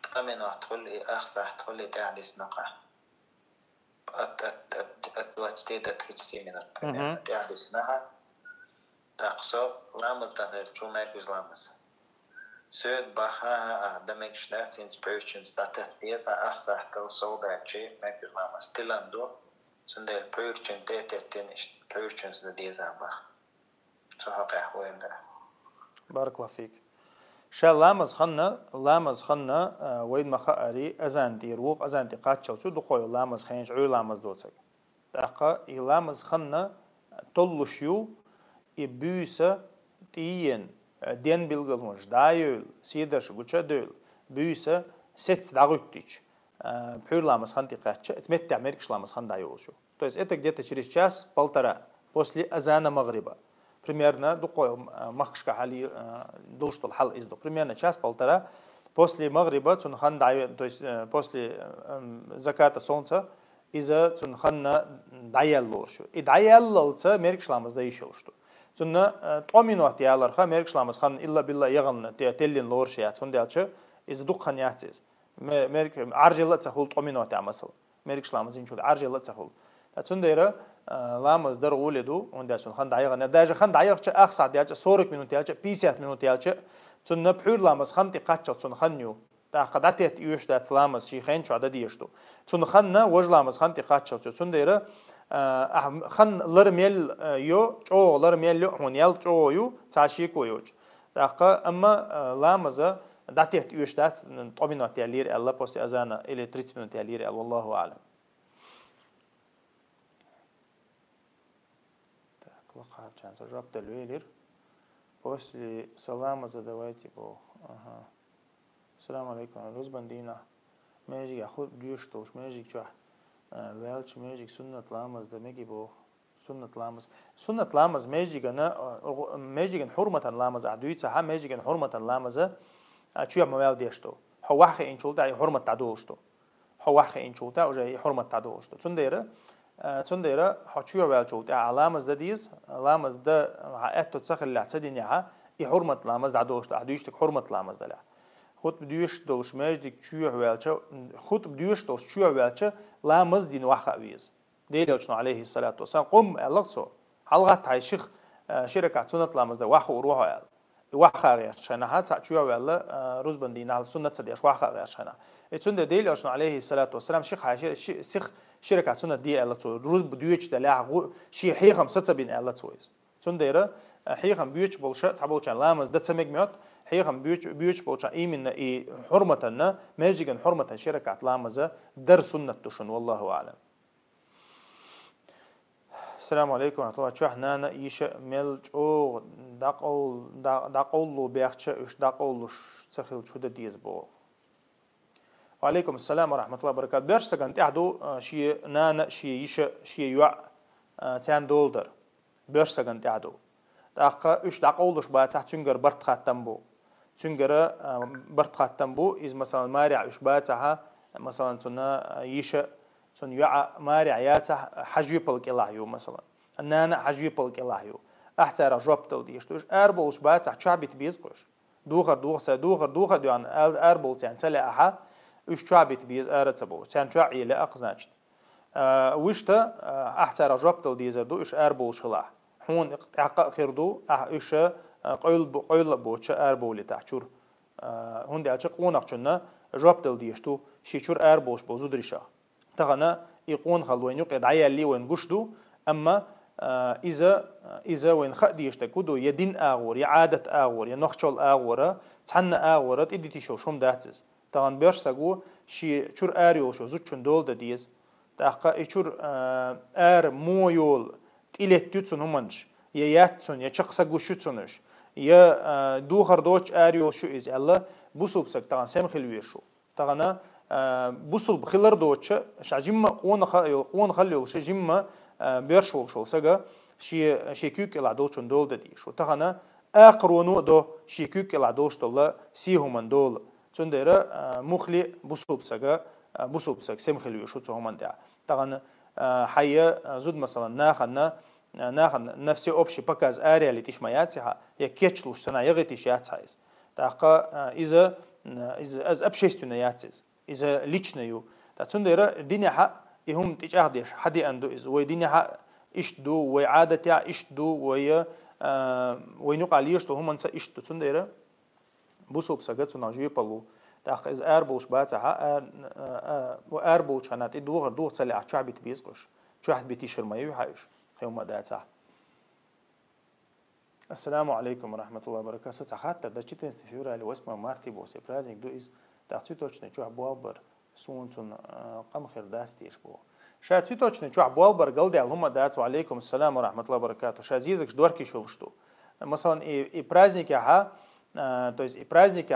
تقمن وحتقولي أخصى حتقولي تعديس نقع أتواتستيد أتواتستي من تعديس نقع تقصو لامز دغير شو مرقد لامزة سود بخا دمك شنات inspirations داتت أخصى حتقول صودا شيء مرقد لامزة تلاندو سندل purchase تتين purchase ديزا بخ شو حقا وين ده. بارك الله فيك. شا لامز خنا وين ما خاري أزان ديروق أزان دقات شو دخول لامز خينش عيو لامز دوتك. تاقا يلامز خنا تلوشيو يبوسا تيين دين بيلغلونش دايول سيدرش غوتشا دول بوسا ست дагуттич пюрламас ханти кача этметте америкш ламас хан дайолшу. То есть это где-то через час-полтора после азана магриба. Примерно дукой махшка хали дулштол хал издо. Примерно час-полтора после магриба цунхан дай, то есть после заката солнца иза цунханна дайяллоршу. И дайяллалца америкш ламас дайшолшу. Цунна томинот яларха америкш ламас хан илла билла яган теллин лоршия цундалча إذا دخان يعتز ميرك عرجلة تقول طمينات عمسل ميرك شلام زين شو عرجلة تقول تسنديرة لامز در ولدو ونداشون خان دعيق نداج خان دعيق شيء أخص دياج صورك منو دياج بيسيات منو دياج تسن بحور لامز خان تقاتش تسن خانيو تأخذت يوش دات لامز شيء خين شو عدد يشتو تسن خاننا وج لامز خان تقاتش تسنديرة خان لرميل يو جو لرميل يو هونيال جو يو تعشيكو يوج تأخذ أما لامز داتيت يشتات طمينات يالير الله بوست أذانا إلى 30 минут يالير والله أعلم. Так, лоха чан сажап телвелир. После салама задавайте по. Ага. Салам алейкум. Розбандина. Мэжик ахуд дюштош. Мэжик чуа. Велч мэжик суннат ламаз да меги по. سنة لامز سنة لامز ميجيغن حرمة لامز عدويتها ها ميجيغن حرمة لامز شو موال ديشتو حواخ إن شولتا حرمة تعدوشتو حواخ إن شولتا وجا حرمة تعدوشتو تنديرة حشو موال شولتا علامة زديز علامة ده عقدت تسخر اللي اعتدين ياها حرمة لامز عدوشتو عدوشتك حرمة لامز دلا خود بديش دولش ماجدك شو موال خود بديش دولش شو موال لامز دين واخا ويز ديلوشنا عليه الصلاة والسلام قم اللقصو حلقات هاي شيخ شركة سنة لامز ده واخو وروحه واخا غير شنا هات شو ولا روز بندين على سنة صديق واخا غير شنا السنة دي اللي عليه الصلاة والسلام شيخ شيخ شركة سنة دي الله تو روز بديوش تلاع شيء حيخم 70 الله تويز سنة ديرة حيخم بيوش بولشة تعبوا كان لامز ده سمك ميت حيخم بيوش بولشة إيمن حرمتنا ماجيجن حرمة شركة لامز در سنة تشن والله أعلم. السلام عليكم ورحمة الله. شو إحنا إيش ملج أو داقول بيحكي إيش داقول سخيل شو ده ديز بو. وعليكم السلام ورحمة الله وبركاته. برش سكنت أحدو شيء نانا شيء يوع تان دولدر. برش سكنت أحدو. إيش داقولش بعد تحت تنجر برت خاتم بو. تنجر برت خاتم بو إذا مثلا مارع إيش بعد تها مثلا تنا إيش سن يع مارع ياته حجي بالك الله يو مثلا أنا حجي بالك الله يو أحتار جبت وديش توش أربوش بات شعبت بيزقش دوغر يعني أربوش يعني سلا أحا إيش شعبت بيز أرتبو كان شعي لا أقزنجت وشتا أحتار جبت وديزر دو إيش أربوش هلا هون إعقاء خيردو إيش قيل بوش أربولي تحشور هون ده أشق ونقشنا جبت وديش تو شيشور أربوش بوزودريشة تغنى يقون خلوين يقعد عيالي وين قشدو أما إذا وين خدي يشتكودو يدين آغور يعادة آغور ينخشل آغورة تحنى آغورة إدي تشو شوم داتز تغن بيرش ساقو شي شور آريو شو زوتشون دول دا ديز تاقا يشور آر مو يول تيلت تيوتسون همانش ياتسون يشق ساقو شوتسونش يا دوخر دوش آريو شو إز الله بوسوب ساق تغن سيم خلويشو تغنى بوصل بخلر دوتش شجمة قون خليو شجمة بيرشول شو سجى شي كيك العدوشون دول ددي شو تغنى أقرونو دو شي كيك العدوش دول سيهم دول تندرة مخلي بوصل سجى بوصل سجى سم خليو شو تهم ده تغنى حيا زود مثلا ناخن نفسي أوبشي بكاز أريا اللي تشمياتها يكيتشلوش سنة يغتيش ياتسايز تاقا إذا از أبشيستنا ياتسايز إذا ليشنيو تاتسنديرة الدنيا حق يهم تيجاهديش حدي أندو إذا ويدنيا حق إشدو وعادة تاع إشدو وينوق عليش تو هم أنسى إشدو تسنديرة بوسوب سجت وناجي بالو تأخ إذا أربوش باتها وأربوش هنات دوغ تسلي على شعب تبيزقش شو بيتيشر ما يحايش خيوم داتا. السلام عليكم ورحمة الله وبركاته. حتى ده شيء تنستفير على واسمه مارتي بوسي برازنج دو إز تأخذ توش نشوف بوابر سونتون قم خير داستيش بو شا цветочный чух болбар галдел хума дать ва алейкум ассалам ва рахматуллахи ва баракату. Ша зизик дворки шулшту. Масалан и праздники то есть и праздники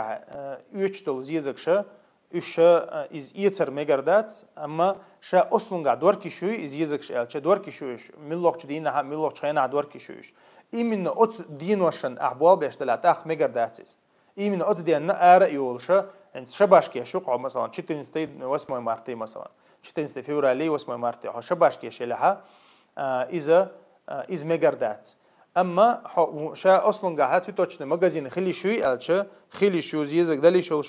учтул зизик ша из ицер мегардац, amma ша ослунга дворки шуй из язык ша дворки шуйш миллох чдина миллох чхайна дворки шуйш. Именно от диношен ахбал бешталат ах мегардацис. Именно от динна ара юлша انت شباشكي شقعه مثلا 14 مارتي مثلا 14 فевраля 8 مارتي شباشكي شلها اذا из мегардат. اما شا اصلا قاعد точно магазин خلي شوي الچ خلي شو язык дали шол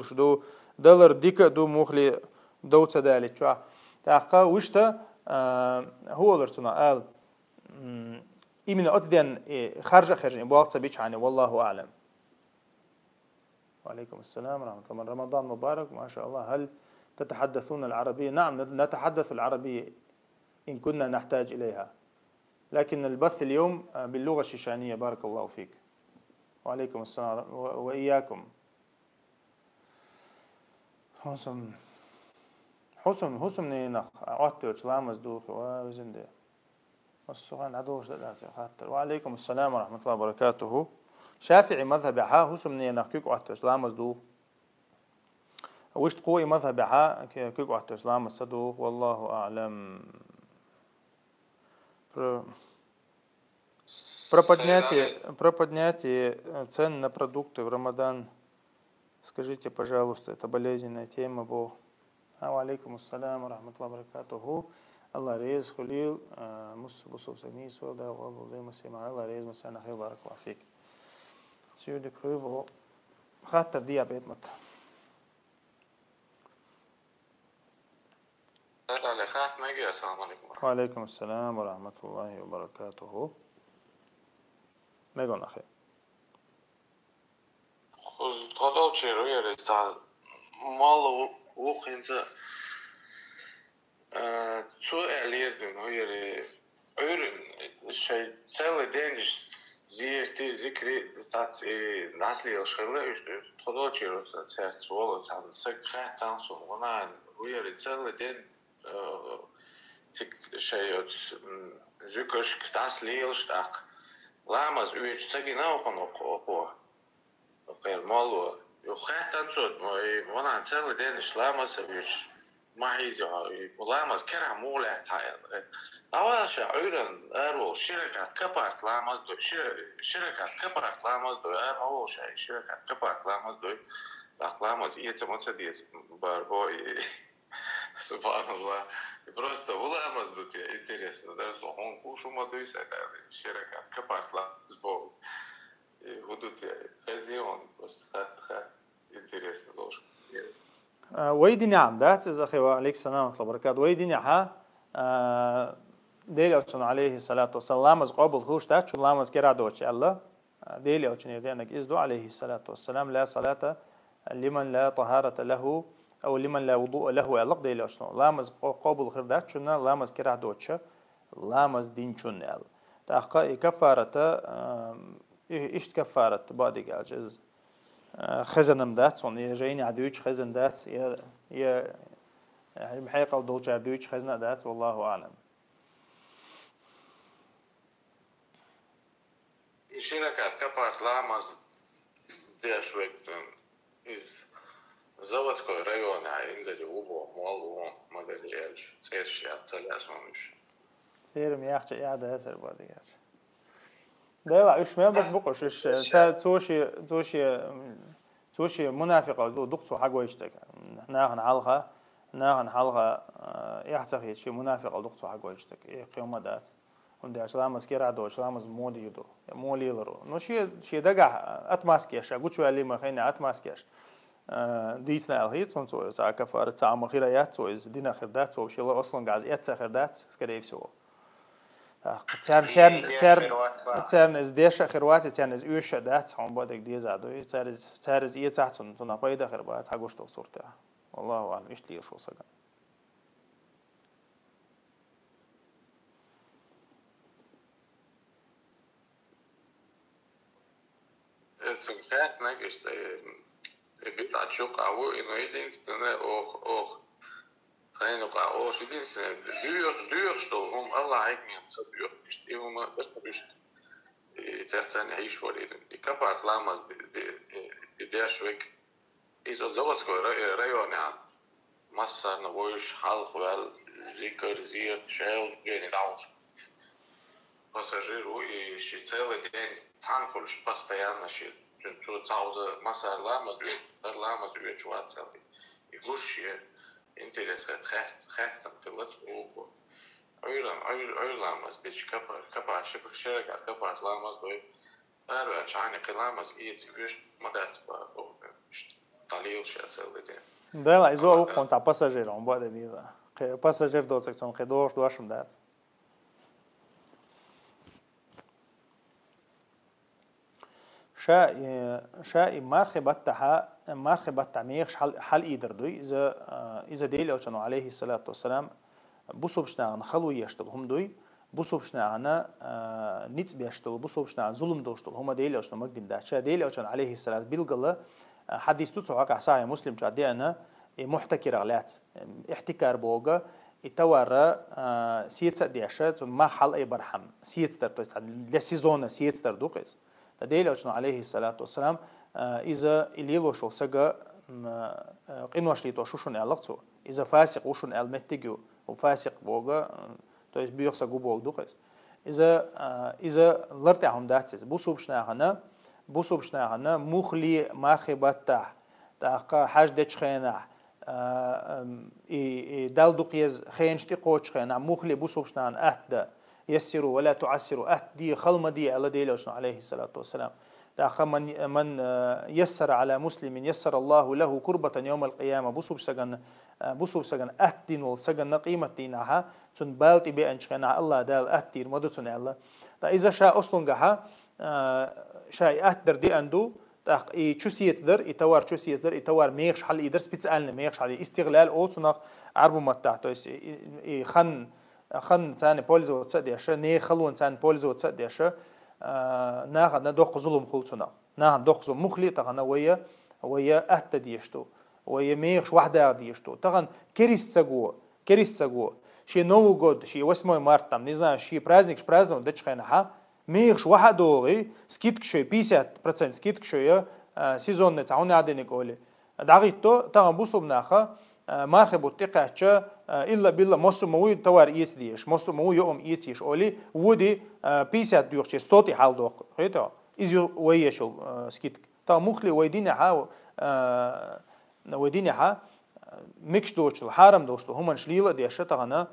شو دولار ديك دو مخلي دو تدالي شو تاقا وشتا هو لرتنا قال إمنا أتدين خارج بوقت بيش عني والله أعلم. وعليكم السلام ورحمة الله. رمضان مبارك ما شاء الله. هل تتحدثون العربية؟ نعم نتحدث العربية إن كنا نحتاج إليها، لكن البث اليوم باللغة الشيشانية. بارك الله فيك. وعليكم السلام وإياكم. حسم نينخ عطيوش لامز دوخ وزنده والسغان عدوش دلاسي خاطر. وعليكم السلام ورحمة الله وبركاته. شافعي مذهب حسم نينخ كيك عطيوش لامز دوخ وش تقوي مذهب كيك عطيوش لامز صدوخ والله أعلم. Про поднятие цен на продукты в Рамадан. Скажите, пожалуйста, это болезненная тема. Бог. Алейкум ассалам ва рахматуллахи ва баракатуху. Аллах рез хулил мусбусов самис ва да ва займа сема. Аллах рез масана хай баракаллаху фик. Сюди крюбо хаттар диабет мат. وعليكم السلام ورحمة الله وبركاته. ميغون أخي. خذ قدوة شيء ريستا مال وقينت سؤاليردن هي أورن شيء سوى دانش زيرتي ذكري تات ناسلي الشغلة إيش قدوة شيء ريستا تحس والله تعال سكخة تانسون وانا هي سوى دان تك شيء ذكرش كتاسلي الشتاق لامز ويش تجي ناوخن أقوى غير مالو يخاف تنشد وانا نسوي دانش لامز ويش ما هيزي لامز كره مولا تايل أول شيء عيرن أرو شركات كبارت لامز دو شركات كبارت لامز دو أول شيء شركات كبارت لامز دو لامز يتمتديت барбой سبحان الله. Просто вылазит тут интересно, даже он кушал модусь, это широко капатла сбоку. И будут хозяин просто хат интересно должен. ويدي نعم ده أخي وعليك السلام ورحمة الله وبركاته. ويدي نعم دليل عليه الصلاة والسلام از قبل خوش ده شو لامز كرا دوتش الله دليل يدينك إزدو عليه الصلاة والسلام لا صلاة لمن لا طهارة له أو لمن لا وضوء له علق ديل أشنو لامز قابل خير ده شنا لامز كره دوتش لامز دين شنال تحقق كفارة إيش كفارة بعد جالجز خزنم دات صون يجيني عدوش خزن دات يا بحقيقة ودولش عدوش خزنة دات والله أعلم. شركات كفارة لامز ديش وقتن إز Заводской район, инзади убо, малу, модельерш, церш, я целясонуш. سيرم يحكي إعادة هسر بعد جالج. ده لا إيش ما بس بقولش إيش توشي منافقة دكتور حاجة يشتكى ناهن حلقة يحتاج شيء منافقة دكتور حاجة يشتكى قيمة دات وندي أشلام مسكير عدو أشلام مودي يدو مولي يلرو نو شيء دقع أتماسكيش أقول شو اللي ما خينا أتماسكيش ديسنا الهيت صن سوى ساعة كفارة ساعة مخيرات سوى دينا خردات سوى شيء الله أصلاً جاز يتسا خردات سكريف سوى تسرن از دیش خیروات تسرن از اوش دات هم بعد دیز عدوی تسر از یه تحتون تو نپایده خیروات هگوش تو صورته والله أعلم إيش ليه شو سجن. Сухать нагишта бит ачук аву иноидинственное ох Хайнука ош единственное дюр, что он Аллах игнется дюр, и он бесподушно. И церцань Аишварин. И капар ламаз дешвик из от заводского района масса на воюш халхвал зикр зир шел гени дауш. Пассажиру и целый день танкульш постоянно щит. Что цауза масса ламаз чувак целый. И гуще интерес хэттам кылыц угу. Ойламаз дич капар шипах шерегат капар ламаз бой. Арва чайна кыламаз иец виш мадацба талил ша целый день. Да, ла изо конца пассажир он буде диза. Пассажир до секцион хедош дуашм дат. شا مرخبة تعميخ حل إيدردوي إذا ديل أوشانو عليه الصلاة والسلام بوسوبشنا عن خلو يشتل هم دوي بوسوبشنا عنا نيت بيشتل بوسوبشنا عن ظلم دوشتل هم ديل أوشانو مقدين دا شا ديل أوشان عليه الصلاة بالقلة حديث توتسوعك عصايا مسلم جادي أنا محتكر غلات احتكار بوغا يتوارى سيتس ديشة ما حل أي برحم سيتس ترتويس لسيزونا سيتس تردوقيس ديل أوشانو عليه الصلاة والسلام إذا إليلو شو سجى قنوش ليتو شوشون ألقتو إذا فاسق وشون ألمتجو وفاسق بوجا تو إذا بيخسر جوبوج دوقس إذا لرتهم داتس بوسوبشنا هنا مخلي مرخبة تاق حاج دتشخنا دال دوقيز خينشتي قوتش خنا مخلي بوسوبشنا أهدا يسروا ولا تعسروا أهدي خلمدي على ديلوشنا عليه الصلاة والسلام من يسر على مسلم يسر الله له كربة يوم القيامة بوسوب سجن أهدين والسجن قيمة دينها تون بالتي بأنشنا الله دال أهدير مدتون الله إذا شاء أصلن جها شاء أهدر دي عنده شو سيتدر يتوار ميخش حل يدرس بتسألنا ميخش حل استغلال أوتنا عربو متاعته خن ثاني بوليزو تصديش ني خلون ثاني بوليزو تصديش ناخذ ندوق ظلم خلصنا ناخذ دوق ظلم مخلي تغنا ويا أهتديشتو ويا ميخش واحدة ديشتو تغن كريس تسقو شيء نو جود شيء واسمه مارتم نزنا شيء برازنك برازن دتش خينها ميخش واحد دوغي سكيتك شوي 50% سكيتك شوي سيزون نتاعنا عادي نقولي دعيتو تغن بوسو بناخا مرخبو تقعش إلا بالله مصر موي توار إيس ديش مصر موي يوم إيسيش أولي ودي بيسات ديوخش ستوتي حال دوق خيطة إزيو ويشو سكيتك تا مخلي ويديني ها مكش دوشل حرم دوشل هم شليلة ديش تغنا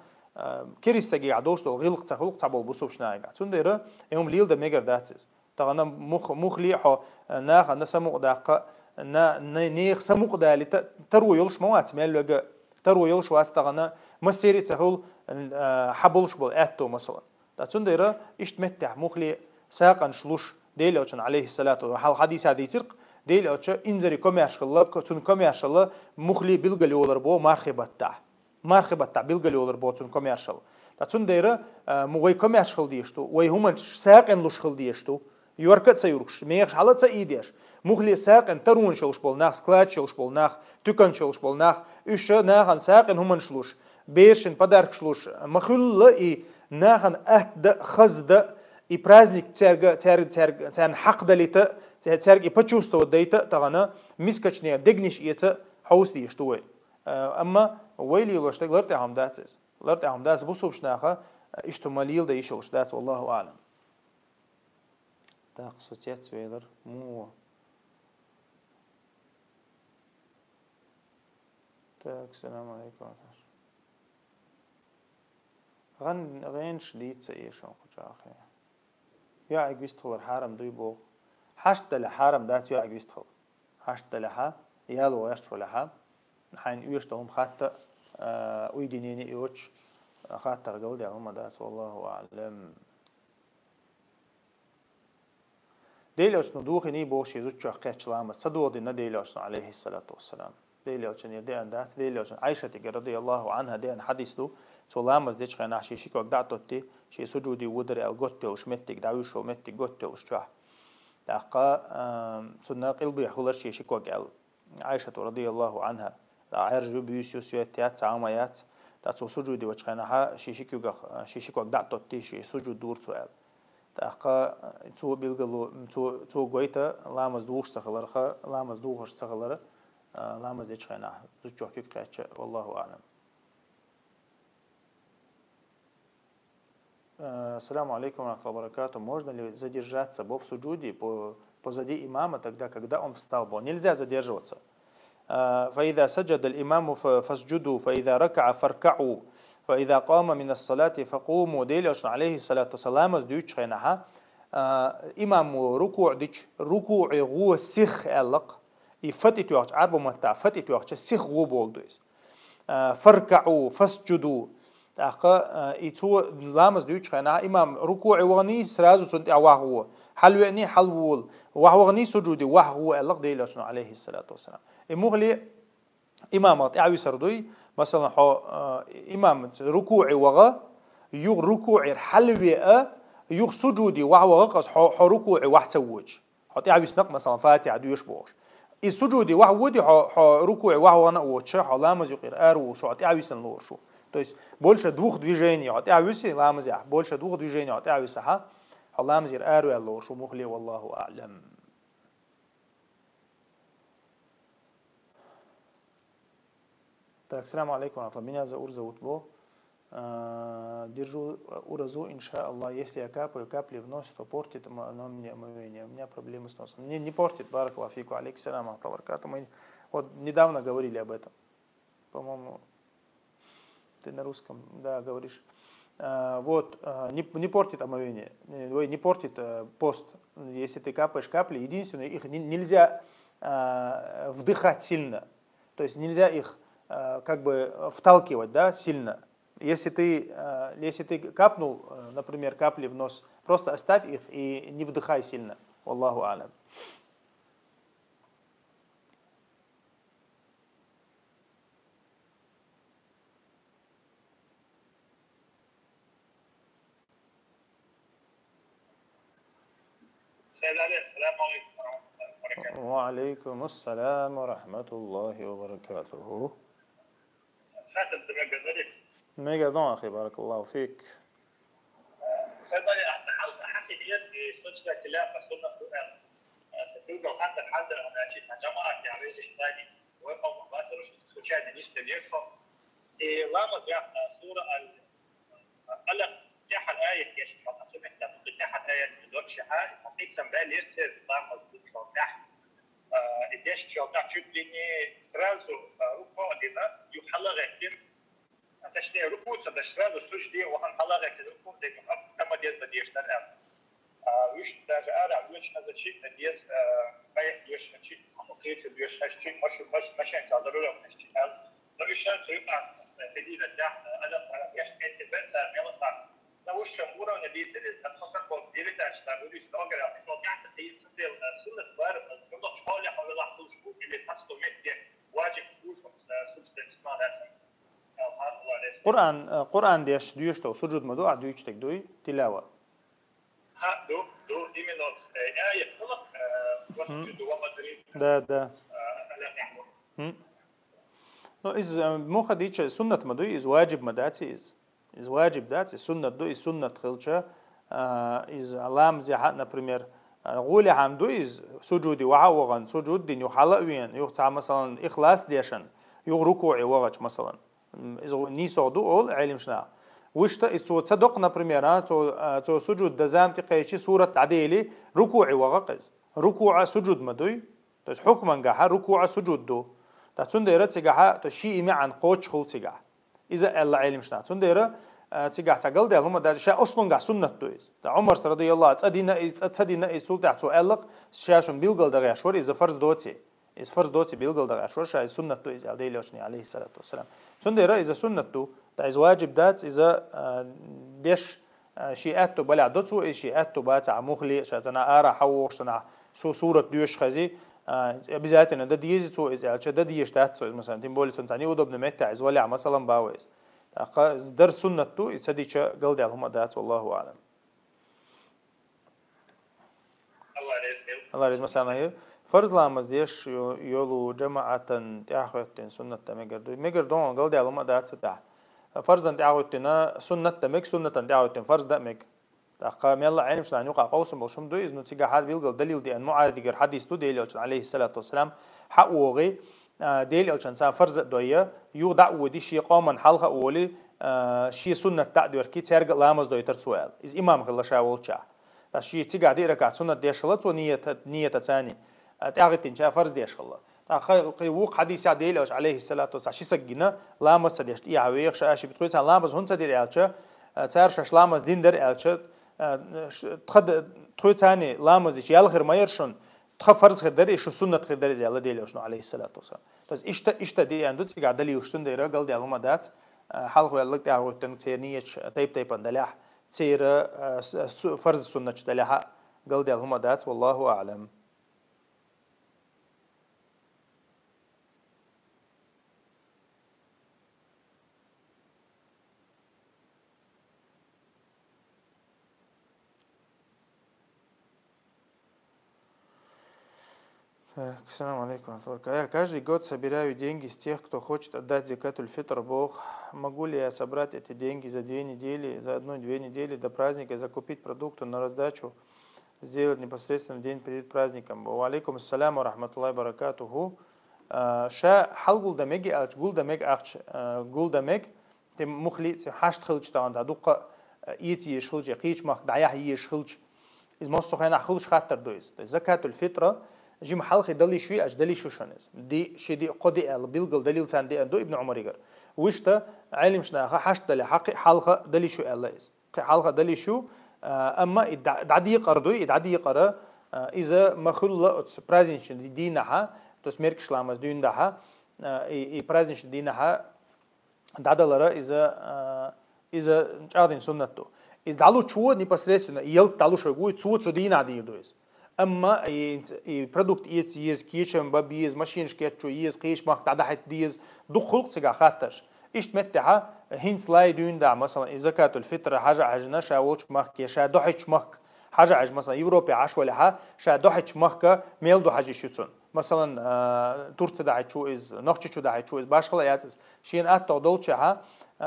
كريس سجي عدوشل غلق تعبول بوسوبش نايجا تنديره يوم ليل ده ميجر داتس تغنا مخلي حو ناخ نسمو داقة نيخ سموق دالي ترو يلش موات مالوجا ترو يلش واستغنا مسيري تهول حبلش بول أتو مثلا تنديره اشتمتع مخلي ساقن شلوش ديل أوشن عليه الصلاة والسلام حديث هذا يسرق ديل أوش إنزري كمياشلله تون كمياشلله مخلي بيلقى يولر بو مرخبة بيلقى يولر بو تون كمياشل تنديره موي كمياشل ديشتو وي هم ساقن لوشخل ديشتو يوركت سيوركش ميخش حالات سيديش مخلي ساقن ترون شوش بول ناخ سكلات شوش بول ناخ تكن شوش بول ناخ إيش ناخن ساقن هم شلوش بيرشن بدرك شلوش مخلّ إي ناخن أهد خزد إي برازنيك ترگ حق دليت ترگ إي بتشوستو ديت تغنا مسكشنيا دقنيش إيت حوس ديشتوي أما ويلي لوشتك لرتهم داتس بوسوبش ناخه اشتماليل ده يشوش داتس والله أعلم تاقصتيت سويدر مو السلام عليكم غين شديد سيشون خجاخي يا عقبيستخل الحارم دويبوغ حشت لحارم دات يا عقبيستخل حشت لحا يالو يشتو لحا حين يشتهم خاطة ويدينيني يوش خاطة رجل دي هم داس والله أعلم ديلوش ندوخ ني بوش يزوج أخيش لامة صدور دينا ديلوش عليه الصلاة والسلام ديلوش يدين دات ديلوش عائشة رضي الله عنها دين حديث له سلامة زيش خنا شيشيك وقدعتوتي شي سجودي ودر الجوتة وشمتك دعوش ومتك جوتة وشجع دقة سنة قلبي حولر شيشيك وقال عائشة رضي الله عنها عرجو بيوسيوسيات عاميات تاتو سجودي وچخنها شيشيكو داتوتي شي سجود دور سؤال تاقا تو بيلغلو تو غويتا لامز دوش سخلرخه لامز دوش سخلره لامز يچخنا زوچوكي قاچ والله اعلم. Ассаламу алейкум ва баракату. Можно ли задержаться в суджуде позади имама тогда, когда он встал? Нельзя задерживаться. فإذا سجد الإمام فاسجدوا فإذا ركع فاركعوا فإذا قام من الصلاة فقوموا ديلوش عليه الصلاة والسلام ديوش خينها إمام ركوع ديش ركوع غو سيخ ألق يفتت وقت عرب متع فتت وقت سيخ غو بولدويس فاركعوا فاسجدوا تاقا إيتو لامز ديوش خينها إمام ركوع وغني سرازو تنتع وهو حلواني حلول وغني سجودي وهو ألق ديلوش عليه الصلاة والسلام. المغلي إمامات أعوي سردوي مثلا إمام ركوعي وغا يغ ركوعي حلوي يغ سجودي وغا قص ركوعي واحد سوج حط أعوي سنق مثلا فاتحة دويش بوش السجودي وودي ركوعي وغا نقوش لامز يقير أرو شو حط أعوي سنلور شو то есть больше двух движений حط أعوي سي لامز يح больше двух движений حط أعوي سها لامز ير أرو اللور شو مغلي والله أعلم. Так, ассаламу алейкум, меня зовут Бо. Держу уразу, иншаллах. Если я капаю капли в нос, то портит оно мне омовение. У меня проблемы с носом. Не портит, баракаллаху фику, алейкиссалам, мы вот недавно говорили об этом. По-моему, ты на русском, да, говоришь. Вот, не портит омовение, не портит пост. Если ты капаешь капли, единственное, их нельзя вдыхать сильно. То есть нельзя их как бы вталкивать, да, сильно. Если ты капнул, например, капли в нос, просто оставь их и не вдыхай сильно. Аллаху алям. وعليكم السلام ورحمة الله وبركاته. ميجادون أخي بارك الله فيك. صيدلي أحسن حلقة حكي بيدي سلسلة كلاب سنة القرآن. ستوجد حتى الحد أنا أشوف جماعة يعني إسرائيلي ويقوم مباشر سوشيال ميديا بيكم. لامز يا سورة القلق تحت الآية يشوف أصلا تحت آية دوت شهاد قسم بالي يصير لامز بتفتح. الدش شوكة شدني سرازو ركوع دينا يحلق كتير. تشتي ركوع سدشرازو سوشدي وهن حلق كتير ركوع دينا كم ديز بديش تنام. وش تجارة وش هذا الشيء ديز بيت وش هالشيء مقيت وش هالشيء مش ينتظروا مش تقال. وش تريقة جديدة جاه أنا صار يش انتباه صار ميلا صار. لو وش شمورة نديس إذا خاصة كون ديرت أشتغل وديش ناقر يعني لو كان ستيل سنة بارد يوضح حوالي لحظة شو اللي حصلوا مدة واجب تقولكم سلسلة اسمها هذا. قرآن ديش تو سجود مدو عدويش تكدوي تلاوة. ها دو دي منوت آية خلق وسجود وما دري. ده. No, iz moha diče sunnat madu iz wajib madaci iz wajib daci sunnat do iz sunnat khilcha iz alam ziha например غولي عمدو iz sujudi وعوغن sujud din yuhalawin yuqta مثلا ikhlas ديشن يغ ركوعي وغش مثلا iz nisogdu ol علم شنا وشتا iz تصدق например تو sujud دزام تقيشي سورة عديلي ركوعي وغقز ركوع سجود مدوي تو حكما غها ركوع سجود دو تاتسونديرا تيغا تو شي مي عن قوش خول تيغا اذا الله علم شنا تسونديرا تيغا تاغل دي هما دا شي اصلا غا سنت دويز دا عمر رضي الله تصدينا سولت تو الق شاشم بيلغل دا شور از فرض دوتي از فرض دوتي بيلغل دا شور شاي سنت دويز عليه عليه الصلاه والسلام تسونديرا اذا سنت دو دا از واجب دات اذا ديش شيئات بلا دوتو شيئات بات مخلي شاتنا ارا حوشنا سوره دوش خزي обязательно да диези то из алча да диеш тат so مثلا тем более он тани удобно мета из валя مثلا باويز таqa در سنت то и садича галдал хума дат والله اعلم. الله رزق مثلا هي فرض لامز ديش يولو جماعه تاخذ سنت مگر دون галдал хума дат تا فرضاً تعودتنا سنة تمك سنة تعودتنا فرض دمك تقام يلا عين مش نعنيق قوسم بشم دو إذن تيجا حد بيلقى دليل دي أن معاذ غير حديث تو دليل عليه الصلاة والسلام حق وغي دليل علشان سان فرض دوية يوضع ودي شيء قاما حلقة أولي شيء سنة تعدير كي ترجع لامز دويتر سؤال إذا إمام خلا شاول شا تشي تيجا دي ركعة سنة ديشلت ونية ثاني تعرف إن شاء فرض ديشلا وق حديث دليل عليه الصلاة والسلام شيء سجنا لامز سديش يعويق شاشي بتقول سان لامز هون سدير علشان تعرف لامز دين در علشان تخد ثاني لامز يال غير ما يرشون تخفرز غير دري شو سنة غير دري زي الله دليل شنو عليه الصلاة والسلام بس إيش دي عنده تيجي عدلي وشتون دي رجال دي علوم دات حلقة يلا تعرف تنكسر نية تيب عندلاح تصير فرز سنة دلاح قال دي علوم دات والله أعلم. Ассаламу алейкум. Я каждый год собираю деньги с тех, кто хочет отдать закатуль фитр Бог. Могу ли я собрать эти деньги за 2 недели, за 1-2 недели до праздника, закупить продукты на раздачу, сделать непосредственно день перед праздником? Ва алейкум ассаляму рахматуллахи баракатуху. Ша хал гулдамеги алч гулдамег ахч гулдамег тем мухли хашт хилч таанда дуqa ити шилч قيش мах дая هي шилч из мосо хана хилч хаттер доис. Закатуль фитра جيم حلقة دليل شوي أج دليل شو شنز دي شدي قدي ال بيلقل دليل سان دي أندو ابن عمر يقر وشتا علم شنا حشت دليل حلقة دليل شو الله إز حلقة دليل شو أما إدعدي يقردو إدعدي يقرأ إذا ما خلوا برازنش دينها تسميرك شلامز دين دها برازنش دينها دعدلرا إذا نجادين سنته إذا دعلو شو непосредственно يل دعلو شو يقول شو دين عادي يدويس أما продукт يز كيشم ببيز ماشين شكيتشو يز قيش ماخ تعدحت ديز دخل سجع خاتش إيش متها هين سلايد يندا مثلا زكاة الفطر حاجة عجنا شاوش ماخ كيشا دحش ماخ حاجة عج مثلا يوروبي عش ولا ها شا دحش ماخ ميل دو حاجة شوسون مثلا تورت دعيت شو إز نقش شو دعيت شو إز باش خلاص شين أتو دولشها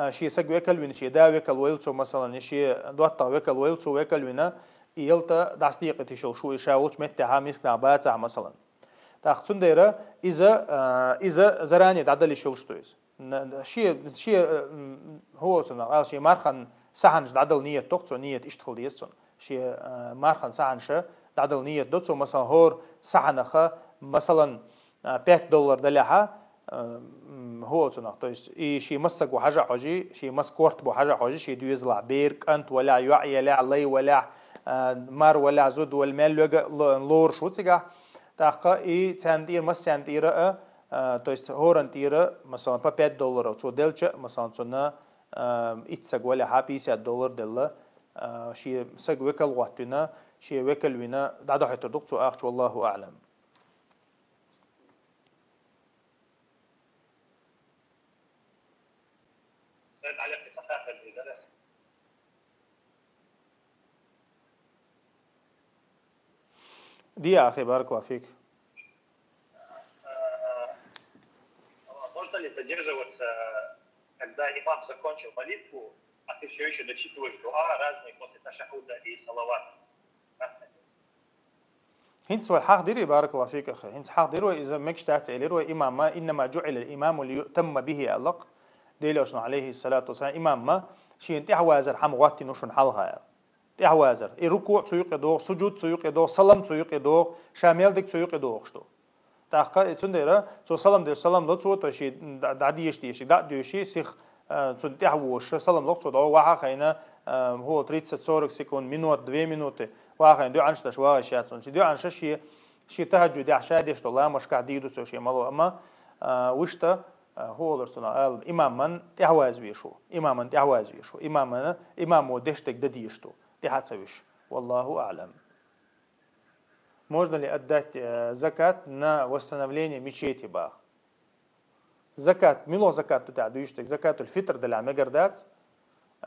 شيء سجوا وكل وين شيء دا وكل ويلتو مثلا شيء دوتا وكل ويلتو وكل وينا يلتا داستيق تشيل شو يشاولش متها مسنا باتع مثلا تاخذون دايره إذا زراني تعدل يشيل شتويز شيء هو صنع شيء مارخن سحنج تعدل نية تقصو نية إشتغل ديستون شيء مارخن سحنش تعدل نية دوتسو مثلا هور سحنخه مثلا $5 دلها هو صنع تويس شيء مسك وحاجة حاجي شيء مسكورت بحاجة حاجي شيء دويزلع بيرك أنت ولا يعي لا علي ولا مار ولا زود والمال لور شو تيجا تاقا تاندير مس تاندير تويست هورن تير مثلا $5 أو $2 مثلا صنا إتسق ولا $50 دل شيء سق وكل وقتنا شيء وكل وينا دعدا حتى دكتور أخش والله أعلم. سألت على صحافة اللي درس دي يا أخي بارك الله فيك. Можно ли задерживаться, когда имам закончил молитву, а ты все еще дочитываешь дуа разные после ташахуда и салават? هنت سؤال حق ديري بارك الله فيك أخي هنت حق ديري إذا ماكش تحت إليرو إمام إنما جعل الإمام ليؤتم به ألق ديلوش عليه الصلاة والسلام إمام ما شيء انت حوازر حم وقت نوشن حالها تحوازر الركوع تسويق دو سجود تسويق دو سلام تسويق دو شامل دك تسويق دو خشتو تاقا تنديرا تو سلام دير سلام دو تو تشي دعديش ديش دعديشي سيخ تنتحوش سلام دو تو واحد خينا هو 30-40 سكوند минут 2 минуты واحد دو عنش تشوا شاتون دو عنش شي تهجد عشاء ديش والله مش قاعد يدو سو شي مالو اما وشتا هو درسنا الإمام من تحواز ويشو إمام من تحواز ويشو إمام ودشتك دديشتو تحتسويش والله أعلم. Можно ли отдать закат на восстановление мечети бах? Закат, мило закат тут адуиштек, закатуль фитр деля мегардат,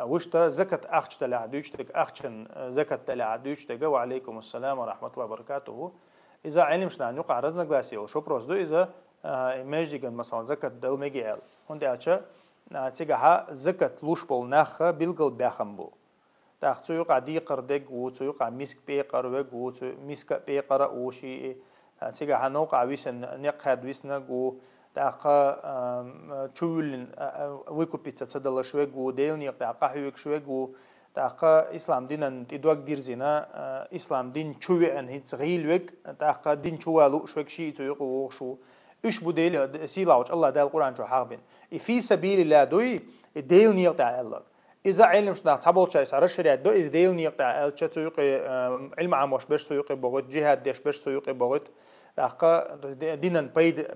وشتا زكاة أخش تلا دويشتك أخشن زكاة تلا دويشتك وعليكم السلام ورحمة الله وبركاته. إذا علمشنا أن يقع رزنا غلاسي أو شو بروز دو إذا ماجدين مثلا زكاة دل مجيال هندي أشة تيجها زكت لوش بول نخ بيلقل بيخمبو تاخذ يقع ديقر دق وتيقع مسك بيقر وق ومسك بيقر وشي تيجها نوقع ويسن نقعد ويسن جو تاقا تشول ويكو بيتزا تدل شوي جو ديلني تاقا حيوك شوي جو تاقا إسلام دين تدوق دير زنا إسلام دين شوي أن هتغيل وق تاقا دين شوالو شوي شيء تيقو شو إيش بديل سيلاوج الله دال القرآن شو حاقبين في سبيل الله دوي ديل نيقطع الله إذا علم شنا تبول شيء صار الشريعة دو إذا ديل نيقطع الله تيقي علم عموش بس تيقي بقول جهاد ديش بس تيقي بقول تاقا دينن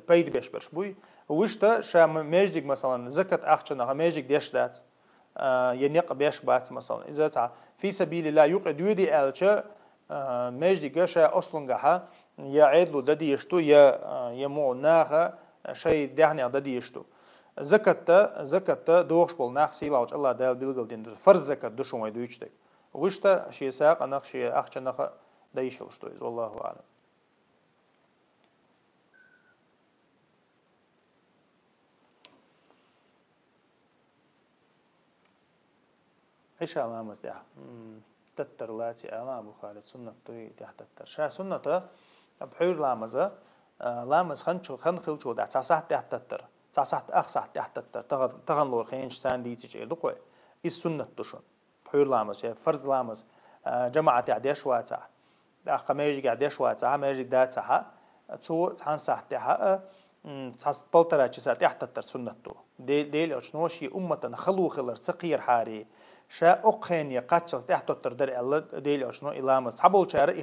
بيد بيش برش بوي وشتا شا ماجدك مثلا زكت أخشنا ماجدك ديش دات ينيق بيش بات مثلا إذا تع في سبيل الله يقعد يودي ألشة ماجدك شا أصلا جها يا عيدلو ددي يشتو يا مو ناخا شيء دهني ددي يشتو زكت دوخش بول ناخ سيلاوج الله دال بيلقل دين فرز زكت دوشو ما يدويشتك وشتا شيء ساق أنا شيء أخشنا دايشل شتو والله أعلم. إيش علامة ده؟ تتر لاتي علامة بخاري سنة توي ده تتر شا سنة بحير لامزة لامز خن خلشو ده تصح ده تتر تصح أخصح ده تتر تغن لور خينش ساندي تيجي دقوة السنة تشون بحير لامز يعني فرز لامز جماعة عديش واتع ده خميج عديش واتع ميج ده تح تو تحن صح ده تصح بلترا تشسات ده تتر سنة تو ديل أشنوشي أمة خلو خلر تقير حاري شا أقهن يقاتشل تحت التردر الله ديل أشنو إلامس حبول شارع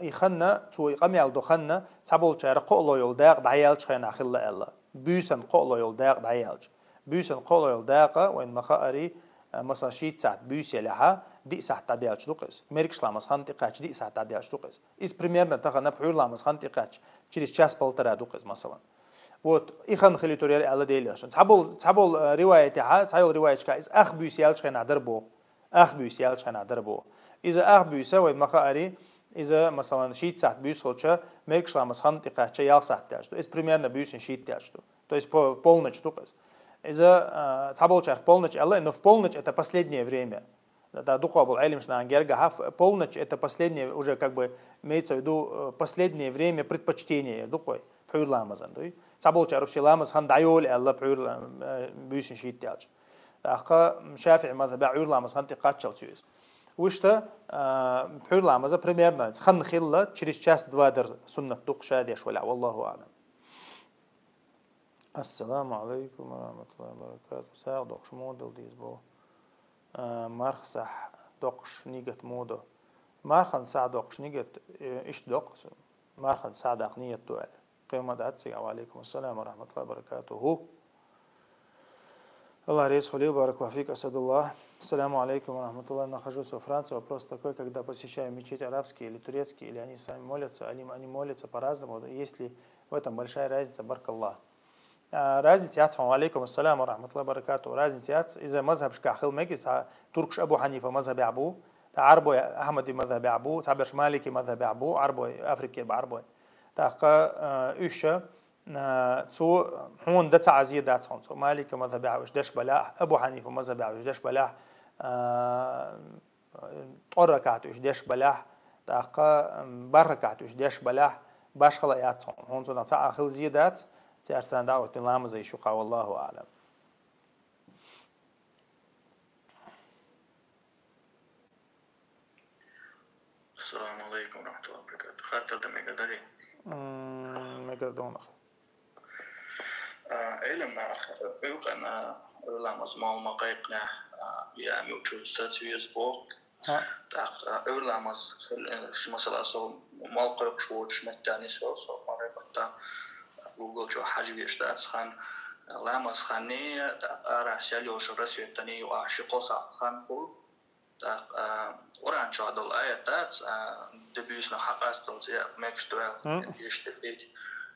يخنا تو يقمي على دخنا حبول شارع قولو يلداق دعيالش خينا خلا الله بيسن قولو يلداق دعيالش بيسن قولو يلداق وين مخاري مساشيت ساعت بيس يلها دي ساعت تعديالش لقيس ميركش لامس خانتي قاتش دي ساعت تعديالش لقيس إس بريميرنا تخنا بحور لامس خانتي قاتش تشيريش شاس بلترا دوقيس مثلا вот إخن خلي توري على ديليش تحبول رواية تحيل رواية كايز أخ بيس يالش خنا دربو أخ بيس يالش خنا دربو إذا أخ بيس وين مخاري إذا مثلا شيت ساعت بيس خلشة ميركش لامس خانتي قاتش يال ساعت تاجتو إس بريميرنا بيس شيت تاجتو то есть полночь туқыз إذا تحبول شاف полночь الله إنه в полночь это последнее время да духовный был алим что ангерга полночь это последнее уже как бы имеется в виду последнее время предпочтения духой بحول لامزان دوي تابول تعرف شي لامز خن دعيول الله بحول بيسن شي تاج أخا شافعي مذهب عيول لامز خن تقات شوتيوس وشتا بحول لامز بريميرنا خن خيلا تشريش شاس دوادر سنة دوق شاديش ولا والله أعلم. السلام عليكم ورحمة الله وبركاته. ساق دوقش مودل ديز بو مارخصح دوقش نيجت مودو مارخن ساع دوقش نيجت إيش دوقش مارخن ساع دقنية دوال قيمة داتسي وعليكم السلام ورحمة الله وبركاته. الله рейс хулил, барак фик, асадуллах. Ассаламу алейкум ва рахматуллах. Нахожусь во Франции. Вопрос такой, когда посещаю мечеть арабские или турецкие, или они сами молятся, они молятся по-разному. Есть ли в этом большая разница? Баркаллах. Разница яц, алейкум ассаламу рахматуллах баракату. Разница яц, из-за мазхаб шкахил мекис, туркш Абу Ханифа мазхаб Абу, عربو أحمد مذهب أبو تعبش مالكي مذهب أبو عربو أفريقيا بعربو تاقا إيشة تو هون دتس عزيز دتس هون تو مالكي مذهب أبو دش بلاح أبو حنيفة مذهب أبو دش بلاح أركعت إيش دش بلاح تاقا بركعت إيش دش بلاح باش خلايات هون تو نتاع خل زيادات تعرفان دعوة اللام زي شقة والله أعلم. السلام عليكم ورحمة الله وبركاته. خاطر ده مقدري. مقدرون. علم أنا لما اسمع مقايقنا يا ميوتشو ستاتيوس بوك. لما مثلا سو مالقرق شوش متاني سو مرة بتا جوجل شو حاجة بيشتغل خان لما خاني راسيالي وشو راسيو تاني وعشقو خان فول. Oran çadıl ayetler debüsüne hakastıl ya mekstral yüştefik.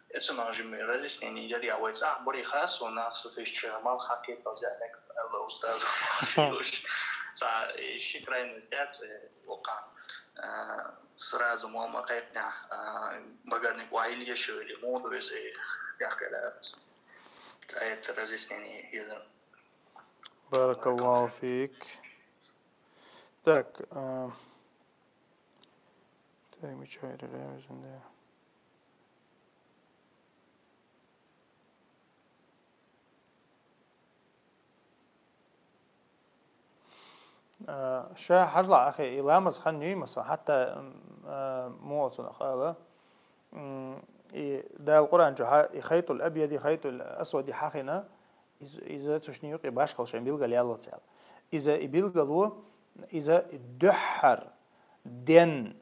Esnacım rezisteni jadi awet bari khas و ناس فيش mal حقيقة زيك الله أستاذ فيش. شكرا نستعد وقع سراز ما مقيتنا بقى نقوي ليش اللي مو بس يحكي это разъяснение языка. Баракаллаху фик. Так, شا حجلا أخي إلامز خنيوي مثلا حتى موصل خاله ده القرآن جها خيط الأبيض خيط الأسود حقنا إذا تشنيو قباش خلشين بيلقى ليالله تعالى إذا بيلقى إذا دحر دين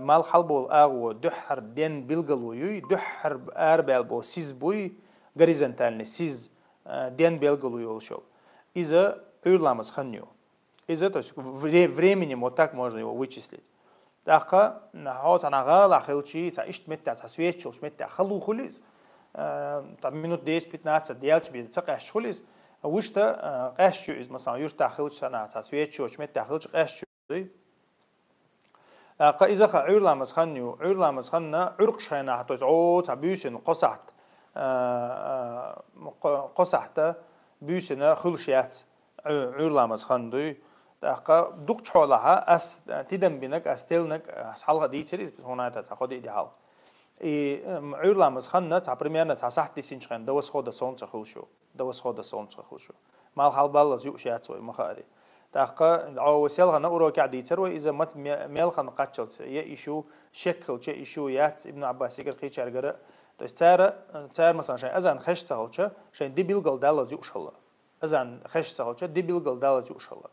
مال حلبول أغو دحر دين بيلقى يوي دحر أربع بو سيز بوي горизонтальный سيز دين بيلقى يولشوا إذا إيرلامز خنيو إذا то есть временем вот так можно его вычислить. Так, наход анагала хилчи, са ишт метта, са свечил, метта халу хулис. Там минут 10-15 делать бит, са каш хулис. Вышта кашчу из масан юрта хилч сана, са свечил, метта хилч кашчу. إذا عرلامز خنيو عرلامز خنا عرق شينا то есть са бюсен قصحت قصحت بюсена хулшият عرلامز خندوي تاقا دوق حولها اس تدم بينك استلنك حلقه دي سيريز هنا تاخد دي حال اي عرلامز خنا تا примерно تا ساعت سينچن دوس خود سونچ خلشو دوس خود سونچ خلشو مال حلبال زو شياتوي مخاري تاقا او سيلغنا اوروكا دي تر واذا مت ميل خن قاتشل يا ايشو شكل شي ايشو يات ابن عباس يقر قيچارغر то есть цар مثلا شي ازان خش تاولچا شي دي بيلگل دالا زو شلا ازان خش تاولچا دي بيلگل دالا زو شلا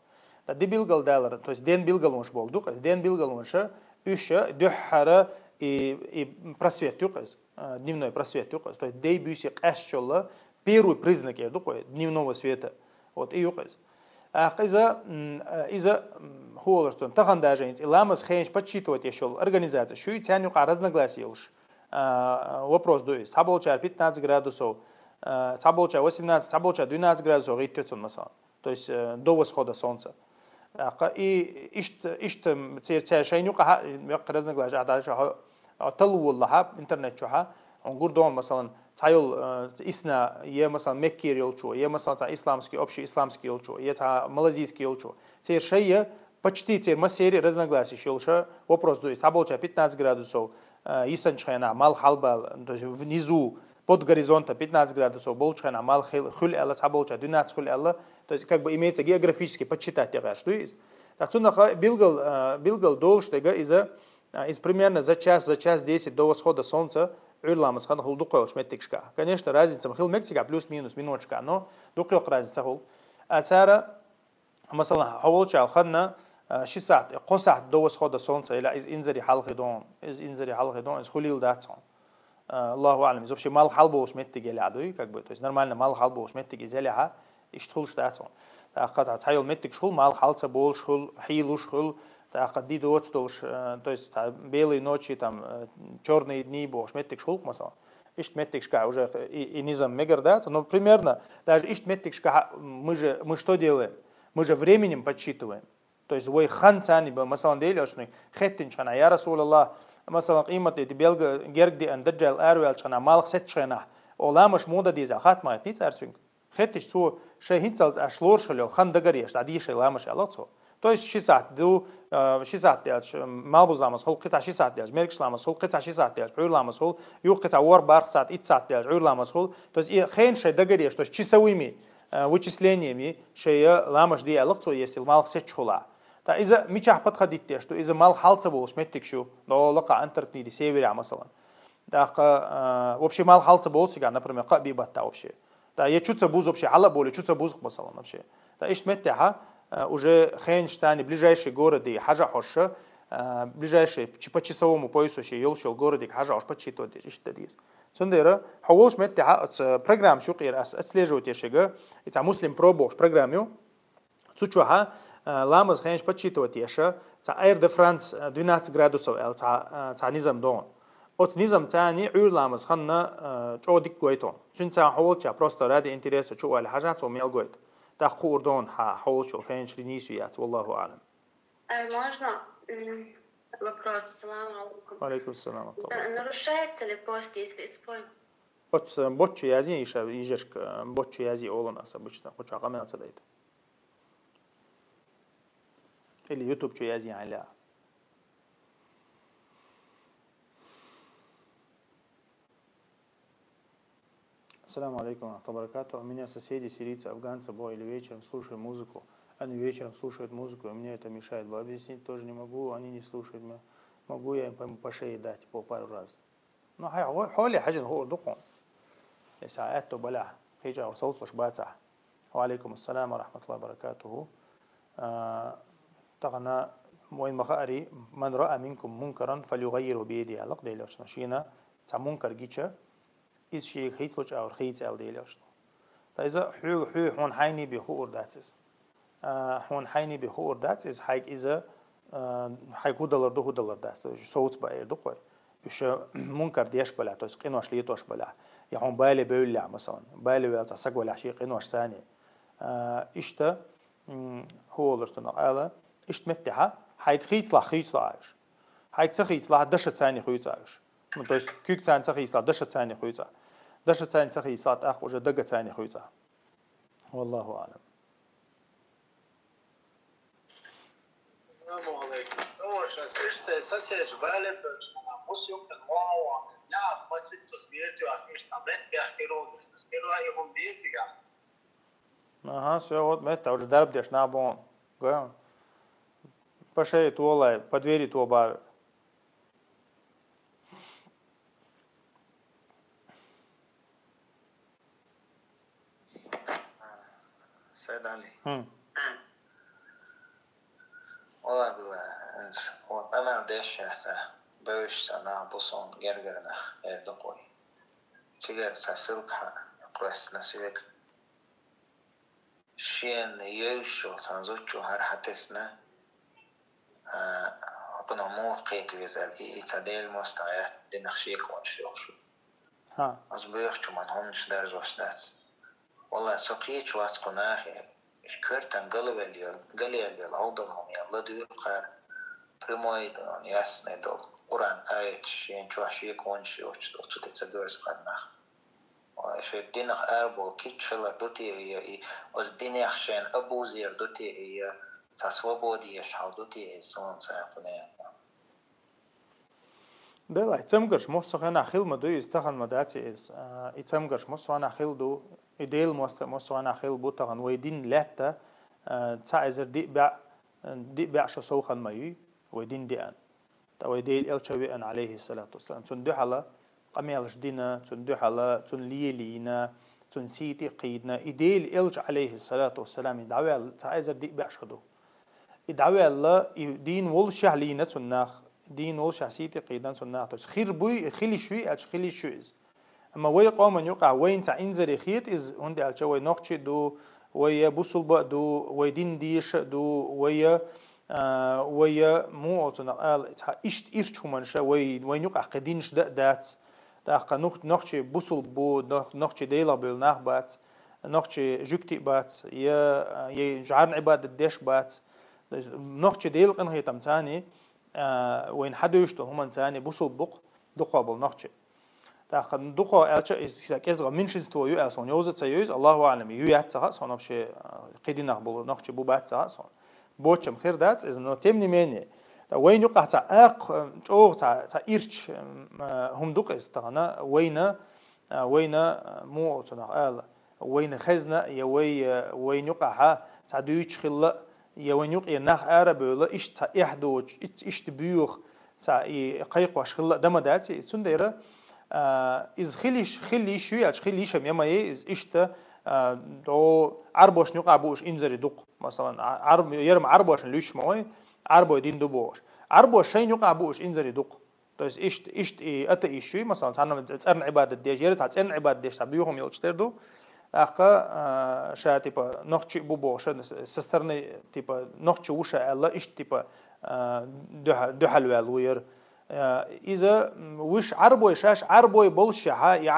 دبيلغل دالر то есть ден билгалмош болдук ден билгалмоша үшө дөхара и просвет юкыз дневной просвет юкыз то есть дей бюси кашчола первый признак я дукой дневного света вот и юкыз из-за холостон тахан даже иламас хенш подсчитывать ещё организация шу и тяню разногласия уж вопрос дуй саболчар 15 градусов саболчар 18 саболчар 12 градусов ритёцон масал то есть до восхода солнца и ишт цер шайнука разногласия عادة طلوا الله интернет чуха он гурдон مثلا цайол исна е مثلا меккер елчу е مثلا исламский общий исламский елчу е малазийский елчу цер шайя почти цер масери разногласия шелша вопрос дуй саболча 15 градусов исанчхена мал халбал то есть внизу под горизонта 15 градусов болчхена мал хуль алла саболча 12 хуль алла то есть как бы имеется географически подсчитать тега что есть так суннаха билгал долштега из примерно за час 10 до восхода солнца урламас хан хул дукол шметтикшка конечно разница хил мексика плюс-минус минуточка но дукол разница хул ацара مثلا حولча ханна 6 ساعات قصعت до восхода солнца или из инзари халхидон из хулил датсон Аллаху алим вообще мал халбол шметтиге ладуй как бы то есть нормально мал халбол шметтиге зеляха иштхул штатсон тaqat цайол меттик шхул мал халца бол шхул хилу шхул тaqat ди доцтолш то есть белые ночи там черные дни бол шметтик шхул масал ишт меттик шка уже и низам мегардац но примерно даже ишт меттик шка мы что делаем мы же временем подсчитываем то есть вой хан цани был масалан делешный хеттин чана я расулаллах مثلا قيمة بيلقى جرق دي أندرجال أرويل شنا مالك ست شنا ولامش مودا ديزا خات ما يتنيت أرسون خدش سو شيء هنتلز أشلور شلو خان دقريش تعدي شيء لامش على صو то есть 6 ساعات دو 6 ساعات ديالش مالبوز لامس هول قطع 6 ساعات ديالش ملكش لامس هول قطع 6 ساعات ديالش عور لامس هول يو قطع ور بار ساعات 8 ساعات ديالش عور لامس هول то есть خين شيء دقريش то есть часовыми вычислениями شيء لامش دي على صو если مالك ست шхула تا إذا ميشح بدخديت شو إذا مال حالته بوش متك شو لو لقى انترنت دي سيفير مثلا دا вообще мал حالته بوش كان например قبي بتا вообще دا يچуца буз вообще حالا более чуца бузк مثلا вообще да ишт меттеха уже хенштани ближайший город и хажа хоша ближайший по часовому поясу ще ёлшол городе хажа хош почитот ишт дис сондера хаволш меттеха программ шо qir отслеживать ешега это муслим пробош программу цучуха ламаз хенш подсчитывать ещё ца Air de France 12 градусов эл ца низам дон от низам цани ур ламаз ханна чодик гойтон сунца хаволча просто ради интереса чу ал хажат о мел гойт та хурдон хаволчо хенш ринисият والله اعلم можно вопрос? Салам алейкум. Алейкум салам. Нарушается ли пост, если использовать بوتش يازي يجرك بوتش يازي أولنا سبتشنا خوش عقامنا صديت اللي يوتيوب شو يازي على السلام عليكم ورحمة الله وبركاته. У меня соседи сирийцы, афганцы, или вечером слушают музыку. Они вечером слушают музыку, и мне это мешает. Объяснить тоже не могу, они не слушают. Могу я им по шее дать по пару раз. Ну, حوالي حاجة هو دقون. ساعات بلع هيجا وصوت باتع. وعليكم السلام ورحمة الله وبركاته. تغنى وين مخاري من رأى منكم منكرا فليغيره بيده. علق ده ليش مشينا تع منكر جيتشا. إيش شيء خيسلوش أو خيس أل ده ليش. فإذا حو هون حيني بخور داتس. هون حيني بخور داتس حيك إذا حيك هو دلار داتس. صوت بقى دقوي. إيش منكر ديش بلع توس قنوش ليتوش بلع. يعني بالي بيولع مثلا بالي ويلت عسق ولا شيء قنوش ثانية. إشتا هو لرتنا قاله إشت متحة حيك خيسلا عايش. حيك تخيسلا دشة ثانية خيس عايش. توس كيك ثانية تخيسلا دشة ثانية خيس. دشة ثانية تخيسلا أخ وجا دقة ثانية خيس. والله أعلم. السلام عليكم. أول شيء سأسيج بالي بس يمكن واو نعم بس التصوير مش صعبين كأخيرون بس كانوا هايهم بيتي Ага, все, вот это уже дарбдеш на бон. Гон. По шее туолай, по двери туобавят. سيد علي والله بالله أنا ديش هسه بوش أنا بصون جرجرنا دقوي تيجر سلطة قوس نسيبك شين يوشو تنزوجو هر حتسنا كنا مو قيت ويزال إتديل مستعيات دي نخشيك ونشيوشو ها أصبيخشو من هونش درز وسنات والله سقيت واس قناهي كرتن قلي العوضهم يلا دوقار كرمويد ياسنا دول قرآن آية شين شواشيك ونشيوش دول تتسجرز قناخ في الدين أربو كيتشلا دوتي هي وز دين أخشين أبو زير دوتي هي تسوبودي يشحال دوتي هي سون ساقنين ده لا يتمجرش مصر أنا خيل مدو يستخدم مداتي إز يتمجرش مصر أنا خيل دو إديل مصر أنا خيل بوتغن ويدين لاتا تعزر دي بع شو سوخن مايو ويدين ديان تا ويديل إلشوي أن عليه الصلاة والسلام تندو حلا قميلش دينا تندو حلا تنليلينا تنسيتي قيدنا إديل إلش عليه الصلاة والسلام يدعوي تعزر دي بع شدو يدعوي الله دين ولشح لينا تناخ دين ولشح سيتي قيدان تناخ توس خير بوي خيلي شوي أش خيلي شويز أما وي قوم يقع وين تع إنزري خيط إز هندي ألشوي نقش دو ويا بوصل دو ويدين ديش دو ويا مو أتنا قال إشت إيش هم نشا وين يقع قدينش دات داقة نقش بوصل بو نقش ديلا بالنخبات نقش جكتي بات يا جعرن عبادة ديش بات نقش ديل قنهي تمتاني وين حدو يشتو هم تاني بوصل دقة بالنقش تاخد دقة ألش كذا منشز تو يو ألسون يوزت سيوز الله أعلم يو ياتها صون بشي قيدين أقبل نقش بو باتها صون بوتشم خير دات إذا تمني مني وين يقع تاق أو تا إيرش هم دقة تاعنا وين مو تناقل وين خزنة يا وين يقع تا دويتش خلا يا وين يقع نخ عربي ولا إيش تا إحدوج إيش تبيوخ تا قيق واش خلا دم داتي سنديرة إز خلي شوي خليش يما إز إشتا دو عربوش نقع بوش إنزري دق مثلا عرب يرم عربوش ليش موي عربو دين دبوش عربوش شيء نقع بوش إنزري دق توس إشت أتا إشوي مثلا صارنا تسألن عبادة ديش يرد تسألن عبادة ديش تبيوهم يلشتردو أقا شا تبا نقش بوش سسترني تبا نقش وشا الله إشت تبا دحل والوير إذا وش عربوي شاش عربوي بولشها يا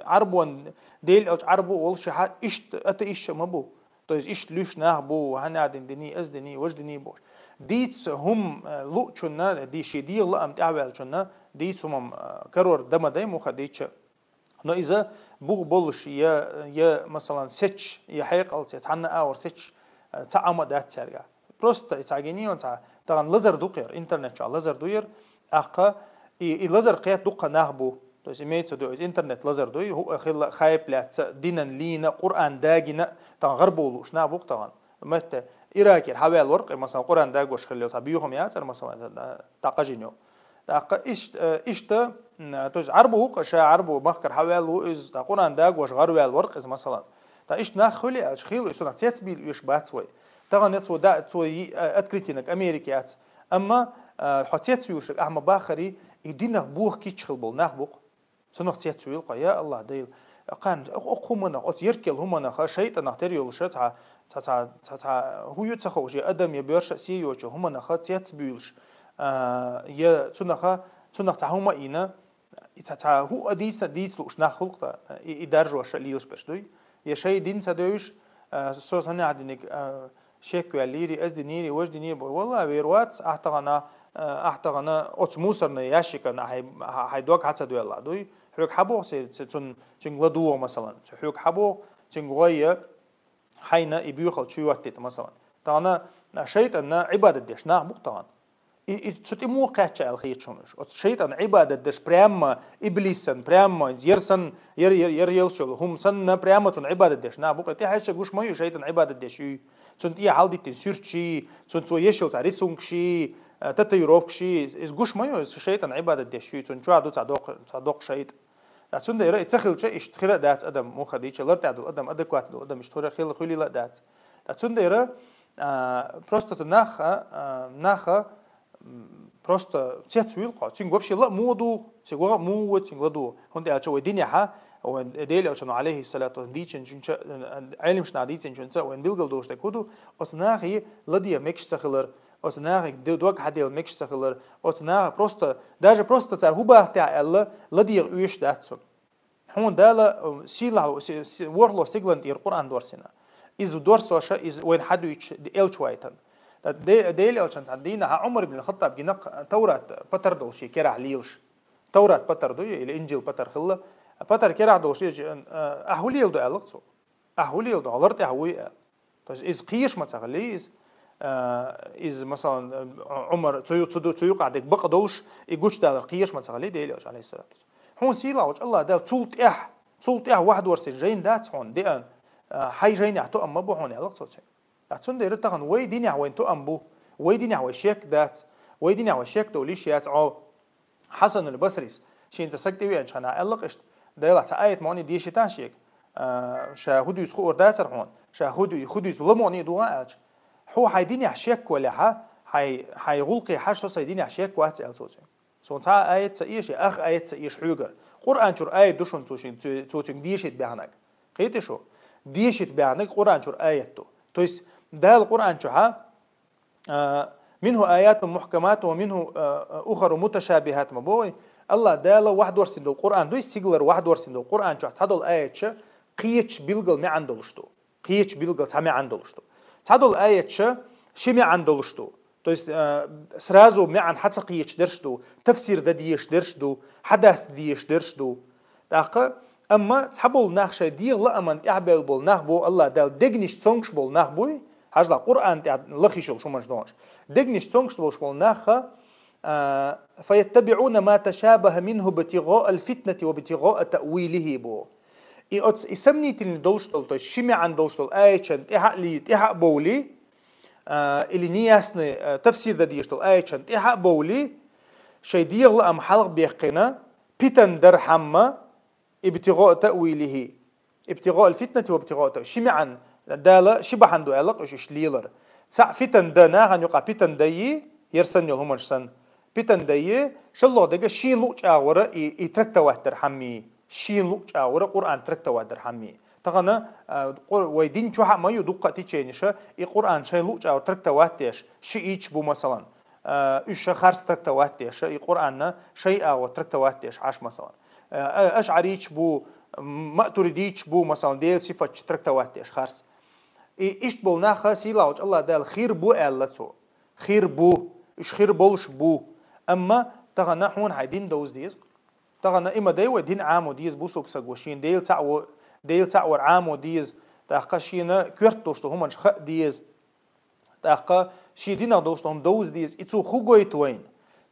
عربون ديل أو عربو بولشها إشت أتا إيش مبو تويز إيش ليش نه بو هنا دني أز دني وش دني بوش ديتس هم لوتشنا دي شيء دي الله أم تعمل شنا ديتس هم كرور دم داي مخديتش هنا إذا بو بولش يا مثلا سيتش يا حقيقة تعنا أور سيتش تعمد دات سرقة بروست تعجيني وتع طبعا لزر دوقير إنترنت شو لزر دوير أخا لزر قيات دوقة نهبو توش ميت دو إنترنت لزر دوي هو خل خايب لا دينا لينا قرآن داجنا طبعا غربولوش نهبوك طبعا متى إراكير حوالي الورق مثلا قرآن داجوش خليه تبيهم ياتر مثلا تاقجينيو تاق إيش توش عربو قشة عربو مخكر حوالي إز قرآن داجوش غربي الورق إز مثلا تا إيش ناخلي أشخيل إيش نتيتبيل إيش باتوي طبعا يتو دا توي أتكريتينك أمريكيات أما حتيت يوشك أحمى باخري يدينا بوخ كيتشخل بول نخبوق سنخ تيتويل قا يا الله ديل قان أقومنا أت يركل همنا خا شيطان نحتريول شتها تا هو يتخوجي أدم يبيرش سيوش همنا خا تيتبيلش يا سنخ تعهما إينا تا هو أديس لوش نخلق يدرجوش ليوس بشدوي يا شيء دين تدويش صوت هنا عدنك شيك والليري أز دينيري وش دينيري والله ويروات أحتغنا أتموسرنا ياشكنا هيدوق حتى دوي الله دوي حيوك حبو تنغلدوه مثلا حيوك حبو تنغوية حينا يبيوخل شو وقت مثلا طبعا شيطان عبادة ديش نعم طبعا ستي مو قاتش الخير شونش شيطان عبادة ديش بريما إبليسن بريما يرسن يريلشل هم سن بريما تون عبادة ديش نعم بقى تحش جوش مايو شيطان عبادة ديش تون تي حال دي تنسيرشي تون تو يشل تعريسونكشي تتيروفكشي إز جوش مايو شيطان عبادة ديش تون شو عدو تعدوق شيط تون ده يرى تخيل شيء اشتخيل دات أدم مو خديش لرت عدو أدم أدكوات دو أدم اشتخيل خيلي لا دات تون ده يرى بروستة ناخا بروستة تيتويل قا تين قبشي لا مودو تيجوا مو تيجلدو هندي أشوي دنيا ها وديل أشانو عليه الصلاة والديشن جنش علم شنا ديشن جنسا وين بيلقل دوش تكودو أصناعي لديه مكش سخلر أصناعي دوق حديل مكش سخلر أصناعي بروستة داج بروستة تاع هو بحتاع الله لديه ويش داتسون هون دالا سيلا ورلو سيجلند القرآن دورسنا إذا دورسوشا إذا وين حدو يش إلشوايتن ديل أشان تعدينا عمر بن الخطاب جنق توراة بتر دوشي كرع ليوش توراة بتر دوي الإنجيل بتر خلا بتر كرع دوشي أهوليل دو ألقصو أهوليل دو علرت أهوي إذ قيش ما تغلي إذ مثلا عمر تيو قاعدك بقى دوش يقولش ده قيش ما تغلي ديل أش عليه الصلاة هون سيلا وش الله ده تولت واحد ورسين جين ده هون ده حي جين يعطوا أما بو هون ألقصو أتون ده يرتقن ويدين يعوين تو أمبو ويدين يعوي شيك دات ويدين يعوي شيك دوليش يات عو حسن البصريس شين تسكتي وين شان ألق إشت ده يلا تعاية ماني ديش تاشيك شاهدوا يسخو أرداتر هون شاهدوا يسخو لماني دواء هو حيدين يحشيك ولا حيغلقي حشو سيدين يحشيك وقت ألسوتين سون تا آية تأيش أخ آية تأيش حجر قرآن شر آية دوشون توشين ديشت بعنك قيت شو ديشت بعنك قرآن شر آية تويس ده القرآن شوها منه آيات محكمات ومنه أخر متشابهات مبوي الله داله واحد ورسين دو القرآن دوي سيجلر واحد ورسين دو القرآن شو تعدل آيات شو قيتش بيلقل ما عندلشتو قيتش بيلقل سامع عندلشتو تعدل آيات شو ما عندلشتو تويس سرازو ما عن حتى قيتش درشتو تفسير ده ديش درشتو حدث ديش درشتو تاقة أما تحبول ناخشة دي لا أمن تعبل بول نخبو الله دال دقنش تونكش بول نخبوي هاجلا قرآن تاع لخيشل شو مجنونش دقنش تونكش بول نخا فيتبعون ما تشابه منه ابتغاء الفتنة وابتغاء تأويله بو يسمني تلني دولشتل تو شمي عن دولشتل آيشن تحق بولي اللي نياسني تفسير ذا ديشتل آيشن تحق بولي شي ديغ لأم حلق بيقنا بيتن درحمة ابتغاء تأويله ابتغاء الفتنة وابتغاء تأويله شمي عن دالة شبه عنده علاق إيش ليلر سع فتن دنا عن يقع فتن داي يرسن يلهم السن فتن داي شلون دقة شين لوج عورة يتركت واتر حمي شين لوج عورة قرآن تركت واتر حمي تغنى ويدين شو ما يدق تيجينيشة القرآن شين لوج عورة تركت واتيش شيء بو مثلا إيش خارس تركت واتيش القرآن شيء أو تركت واتيش عاش مثلا أشعريش بو ما تريديش بو مثلا ديل صفة تركت واتيش خارس إيش بولنا خاسي لاوج الله دال خير بو ألتو خير بو إيش خير بولش بو أما تغنى حون هيدين دوز ديز طغنا إما ديو دين عامو ديز بوسو بسقوشين ديل تعور عامو ديز تاقا شينا كورتوشتو هما خ ديز تاقا شي دينا دوشتهم دوز ديز إتسو خوغوي توين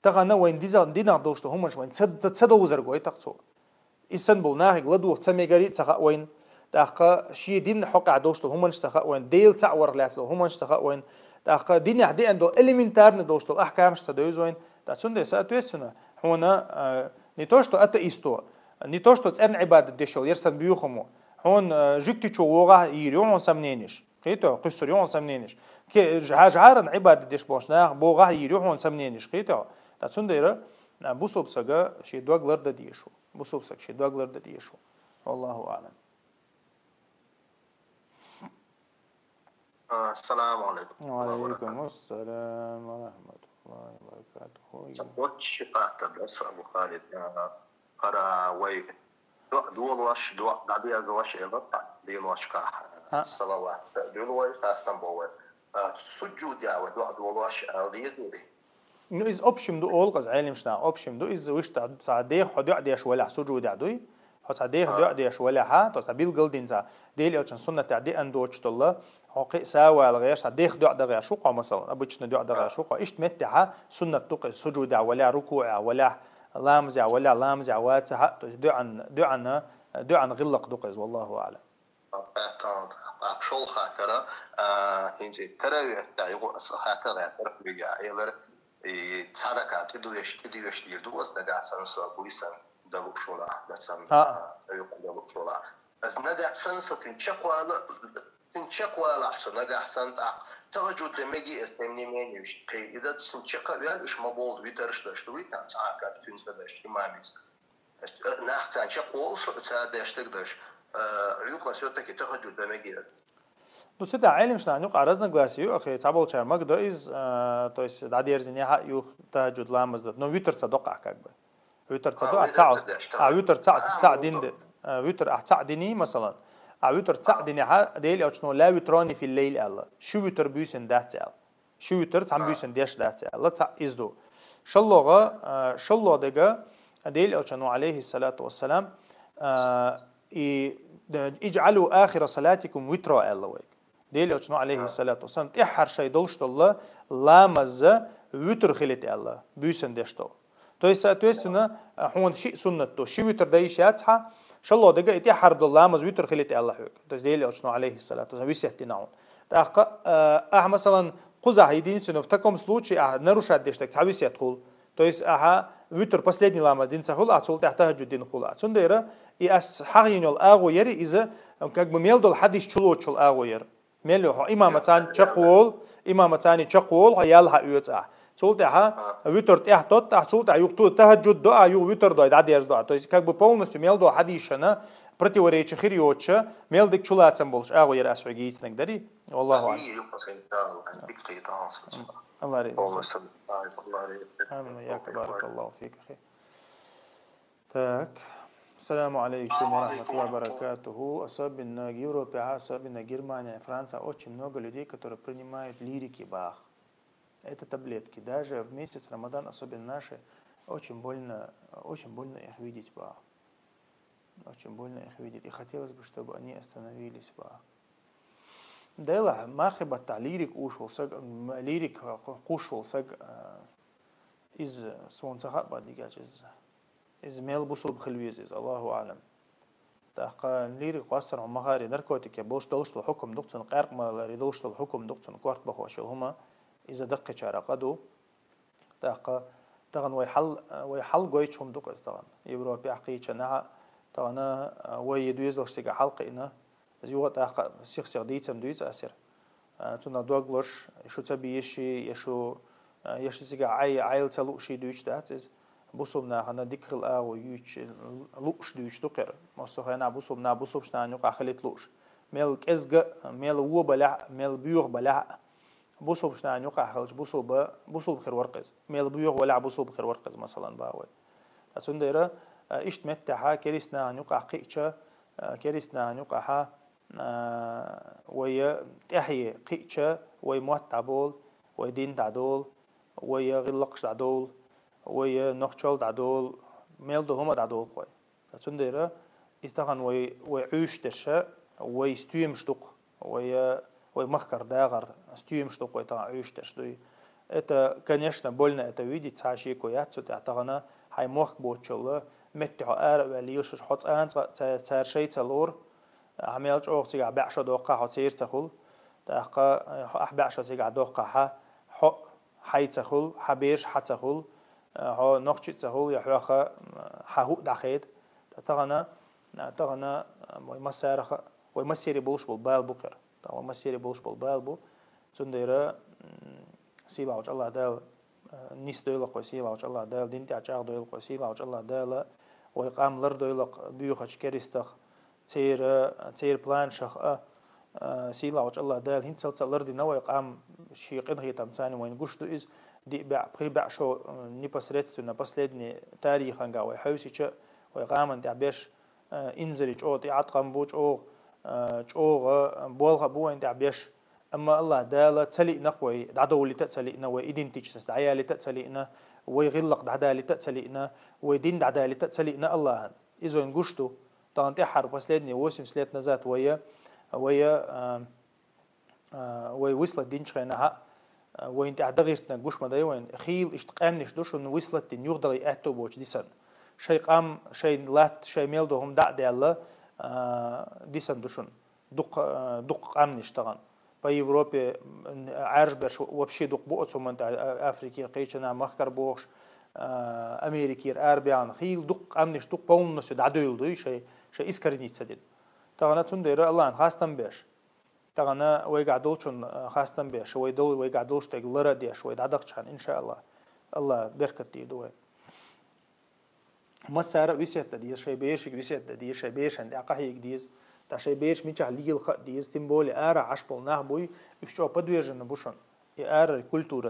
تغنا وين دينا دوشتو هما شوين تسدوزر غوي تقصو إسنبول ناهي غلدو تسميغاري تسخا وين تاقا شي دين حقع دوشتو هما نشتخا وين ديل تعور لاتلو هما نشتخا وين تاقا دين يحدي اندو إليمنتارن دوشتو الأحكام شتدوز وين تاسون دي ساتويسنا هنا نيتوشتو أتا إستو نيتوشتو تسأرن عبادة ديشول يرسن بيوخمو هون جيكتي شو وغا يريون سمنينش قيتو قصريون سمنينش كي جعارن عبادة ديش بوشنا بوغا يريون سمنينش قيتو تاسون ديرا بوسوب سجا شي دوغلر ديشو بوسوب سك شي دوغلر ديشو والله أعلم. السلام عليكم. وعليكم السلام ورحمة الله وبركاته. سبوت شقات بس أبو خالد أرا وي دول واش دعدي أزواج إلى دول واش كح الصلوات دول واش استنبول سجود يا ودول واش أرضية دولي. إنه إذا أبشم دو أول قز عالم شنا أبشم دو إذا وش تعديه حد يعديش ولا سجود يعدوي حد تعديه حد يعديش ولا ها تعبيل قلدين ذا ديل أو سنة تعدي أندو تشتله حقيقة سوا الغيش تعديه دع دغيا شوقة مثلا أبو تشنا دع دغيا شوقة إيش تمتعها سنة تقص سجود ولا ركوع ولا لامزع ولا لامزع واتها دع عن غلق دقز والله أعلم. شغل خاطرة إنزي ترى تعيقو خاطرة رجع يلر صدقة تدويش ديردو أصدقاء سنسو بوليسان دلوك شولا بسام تعيقو دلوك شولا بس نجح سنسو تنشق ولا أحسن نجح سنت تواجد لمجي استمني منيش كي إذا تنشق يعني إيش مبود ويترش دشتوي تام ساعات فين سدش إماميز ناخذ تنشق والس تادش تقدرش ريوق سيوتك تواجد لمجي دوست عالم شنا نوق عرضنا جلاسيو أخي تعبول شرمك ده إز تويس دعير زنيها يو تواجد لامز ده نو ويتر صدق عكاكبه ويتر صدق عتساعد ويتر تعد دين ويتر أحتساعد ديني مثلا ويتر تعدني ديل أو شنو لا ويتراني في الليل الله شو ويتر بيسن داتال شو ويتر تعم بيسن ديش داتال الله تع إزدو شلّه دجا ديل أو شنو عليه الصلاة والسلام اجعلوا آخر صلاتكم ويترا الله ويك ديل أو شنو عليه الصلاة والسلام تحر شيء دولشت الله لا مزة ويتر خلت الله بيسن ديشتو تويسنا هون شيء سنته شو ويتر دايشاتها شلّه دقة إتي حرد الله مزويتر خليت الله حوك تجديلي أشنو عليه الصلاة والسلام ويسيحتي نعون تأخ مثلا قزع هيدين سنو فتكم случай نروش عديشتك سعويسي يدخل تويس ويتر последний лама дин сахул отцул тахтахаджу дин хула отсюндера и حقينيول أغوير إذا как бы мелдол حديش чулочул أغوير ملو إمامتان چقول هيالها يوتأ سولتها ويتر تحتوت سولتها يقطو تهجد دعاء يو ويتر دعاء دادير دعاء то есть как бы полностью мелдо حديشنا противоречие хириоча мелдик чулацам болш أغوير أسوأجيس نقدري والله أعلم الله يريد آمين وياك بارك الله فيك أخي. Так, السلام عليكم ورحمة الله وبركاته. Особенно в Европе, особенно Германия, Франция, очень много людей, которые принимают лирики Бах. Это таблетки. Даже в месяц Рамадан, особенно наши, очень больно их видеть Бах. Очень больно их видеть. И хотелось бы, чтобы они остановились Бах. Дайла мархабата лирик кушал саг из свонцахаба дигаж из мелбусуб хилвиз Аллаху алам. تحقق ليرك واسر ومغاري نركوتك يبوش دولشت الحكم دكتون قارق ما ريدولشت الحكم دكتون كوارت بخواشل هما إذا دقة شارقدو تحقق تغن ويحل قويتشهم دق استغن يوروبي حقيقة نها تغنا ويدويزلش تيجا حلقة إنه زيوه تحقق سيخ ديتم دويت أسر تونا دوغلش يشو تبي يشو تيجا عيل تلوشي دويت داتز بوسوبنا هنا ديكر الأو يوش لوش دويش دكر مصطفى بوسوبنا بوسوبشنا نيوكا خليت لوش ميل كزج ميل وو بلع ميل بيوغ بلع بوسوبشنا نيوكا خلش بوسوب خير ورقز ميل بيوغ ولا بوسوب خير ورقز مثلا باوي أتونديرا إيش متها كريسنا نيوكا قيتشا كريسنا نيوكا ها ويا تحيي قيتشا ويا موت تعبول ويا دين تعدول ويا غلقش تعدول ويا نخشل تعدول ميلدو هما دعدول قوي تنديرة إستغن ويعيش تشا ويستويم شتوق ويمخكر داغر استويم شتوق ويتعيش تشدوي это конечно больно это видеть цаши коятсу тагана хай мох бочолла متحو وليوش حط سار شيء تلور عملت أوقات بعشرة دقيقة حتصير تخل دقيقة بعشرة دقيقة حي تخل حبيش حتخل ها نقش تخل يحياخ حهو دخيد تغنى ويمسير بولش بالبال بكر ويمسير بولش بالبال بو تنديره سيلاوج الله دال نيس دويلق وسيلاوج الله دال دينتي عجاق دويلق وسيلاوج الله دال ويقام لر دويلق بيوخش كريستخ تير بلان شخ سيلاوج الله دال هنت سلت لردي نو يقام شيقين هي تمثاني وين قشتو إز دي بع شو непосредственно последний تاريخ عنقا ويحوسي ويقام انت عبيش انزريج او تعطقم بوش او بولغ بو انت عبيش اما الله دالا تسلي نقوي دعدو اللي تسلينا وايدنتيج تستعيا اللي تسلينا ويغلق دعدا اللي تسلينا ويدين دعدا اللي تسلينا الله اذا نقشتو طبعا تحر بسلدني وسم سلات نزات ويا وصلت دين شينها وانت عدغيرتنا قش مداي وين خيل اشتقامنش دوش وصلت دين يغدغي اعتو بوش ديسن شيء قام شيء لات شيء ميلدهم دع ديالله ديسن دوشن دق قامنش طبعا في أوروبا عارش برش وبشي دق بوقت ثم أنت أفريقيا قيشنا مخكر بوخش أمريكير أربعان خيل دق أمنش دق بونس دعدول دوي شيء إسكرني تسدد تغنى تندير الله خاصتن بيش تغنى ويقعدولشون خاصتن بيش ويقعدولش تقلرا ديش ويدعدقشان إن شاء الله بركت دي دوي مسارة ويسيت ديز شيء بيرشك ويسيت ديز شيء بيرش عند عقاهيك ديز تاشي بيرش ميتش على الخ ديز تيمبولي أرا عشبل نهبوي يشوا بدويرجن بوشن أرا الكولتورة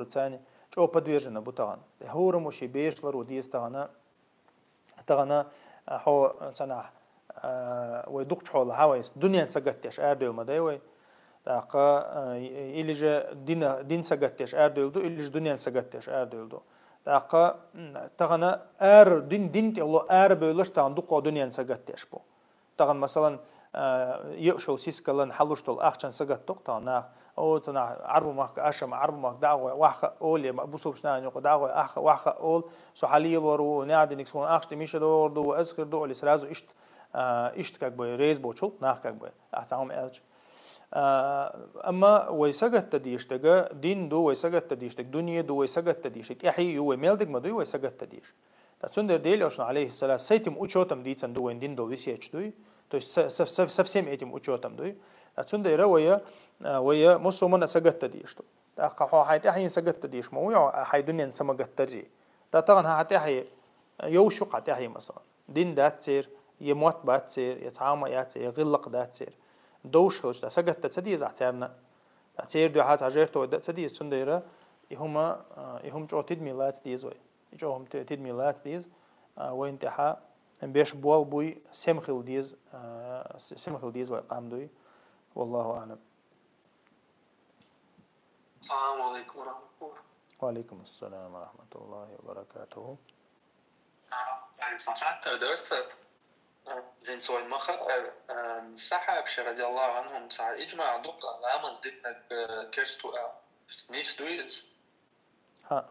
ثاني شو بدويرجن بوتان هو رموشي بيرش لرو ديز تغنى هو سنة ويدقش حول هوايس دنيا سجتش أردل مداوي تاقا إليج دين سجتش أردل دو إليج دنيا سجتش أردل دو تاقا تغنى دين تيلو بيلش تغندقو دنيا سجتش بو تغن مثلا يقشل سيسكلن حلوشتل أخشن سجتك تغنى أو تنا عربو ماك أشم عربو ماك دعوة واحد أول بوسوبش نانيو دعوة واحد أول سحالي الورو نادي نكسون أخش تمشي دور دو أذكر دو اللي سرازو إشت كعبة ريز بوشل ناخ كعبة أعتقد ألج أما ويسجت تديش تجا دين دو ويسجت تديش تج دنيا دو ويسجت تديش يحيي يو ميلدك ما دو ويسجت تديش تسندر ديل أشنا عليه السلام سيتم أوشوتم ديتن دو وين دين دو ويسيتش دوي то есть совсем этим учетом, да, отсюда и ويا مسلمان سجت تديش تو تأخذ حياتي حين سجت تديش مويا حيدنيا سمجت تري تطغن حياتي حي يوشق حياتي حي مثلا دين ده تصير يموت بعد تصير يتعامل يتصير يغلق ده تصير دوش هوش سجت تديش عتيرنا تصير دو حات عجرت ود تديش سنديرة يهم جو تدميلات ديز وي يجوهم تدميلات ديز وانتحى بيش بوال بوي سمخل ديز وقام دوي والله أعلم. السلام عليكم ورحمة الله. وعليكم السلام ورحمة الله وبركاته. يعني صحت درست زين سوي مخ السحاب رضي الله عنهم ساعة إجماع دقة لامن زدتنا كرستو نيس دويز. ها.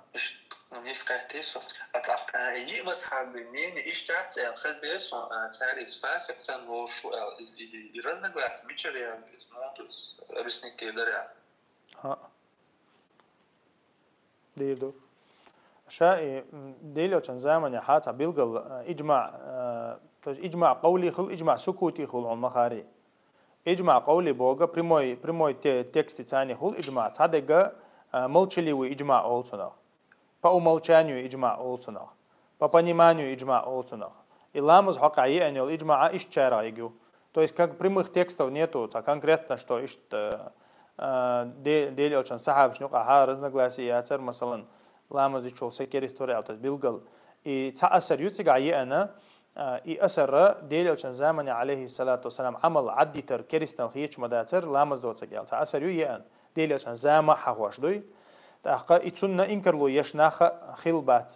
نيس كاتيس أطلع يجي مسحاب منين إشتات خد بيس ساريس فاس يحسن هو شو يرن جلاس ميشريا إسمه بس نكتير دريا. ها. ديردو شاء ديلو كان زمان يا حاتا بيلقل إجماع قولي خل إجماع سكوتي خل عن مخاري إجماع قولي بوجا بريموي تكست ثاني خل إجماع صدقة ملشلي وإجماع أولسنا باو ملشانيو إجماع أولسنا بابانيمانيو إجماع أولسنا إلامز حقيقي أن الإجماع إيش شارع يجو то есть как прямых текстов нету конкретно что إيش ديلي أوشان صحاب شنو قاها разногласия أثر مثلا لامز يشوف سكر история أو تبيلقل تأثر يوتيجا أنا أثر ديلي أوشان زمان عليه الصلاة والسلام عمل عدي تر كريستنا الخيش مداتر لامز دوت سجال تأثر يأن ديلي أوشان زمان حواش دوي تأخذ يتسنى إنكر لو يشناخ خلبات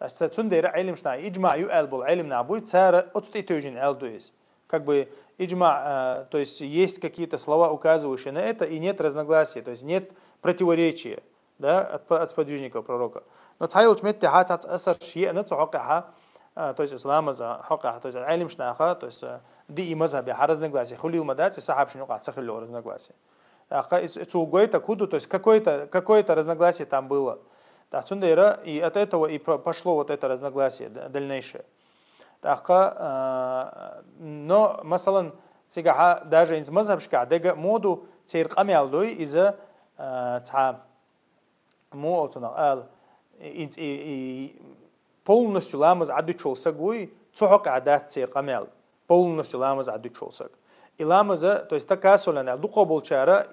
Цундера илимшна иджма ю элбул илимна будет цара отститожин элдуис. Как бы иджма, то есть есть какие-то слова, указывающие на это, и нет разногласия, то есть нет противоречия, да, от сподвижников пророка. Но цайлуч метте хат асар шия на цохаха, то есть ислама за хака, то есть илимшна, то есть ди и мазхаби разногласия. Хулил мадати сахаб шнука цахило разногласия. Цугойта куду, то есть какое-то разногласие там было. И от этого и пошло вот это разногласие дальнейшее. Но, масалан, даже из мазхабшка, дега моду цейрками алдой из-за полностью ламаз адучолсак гуй, цухак адат цейрками ал, полностью ламаз адучолсак. И ламаза, то есть такая солена, духа болчара,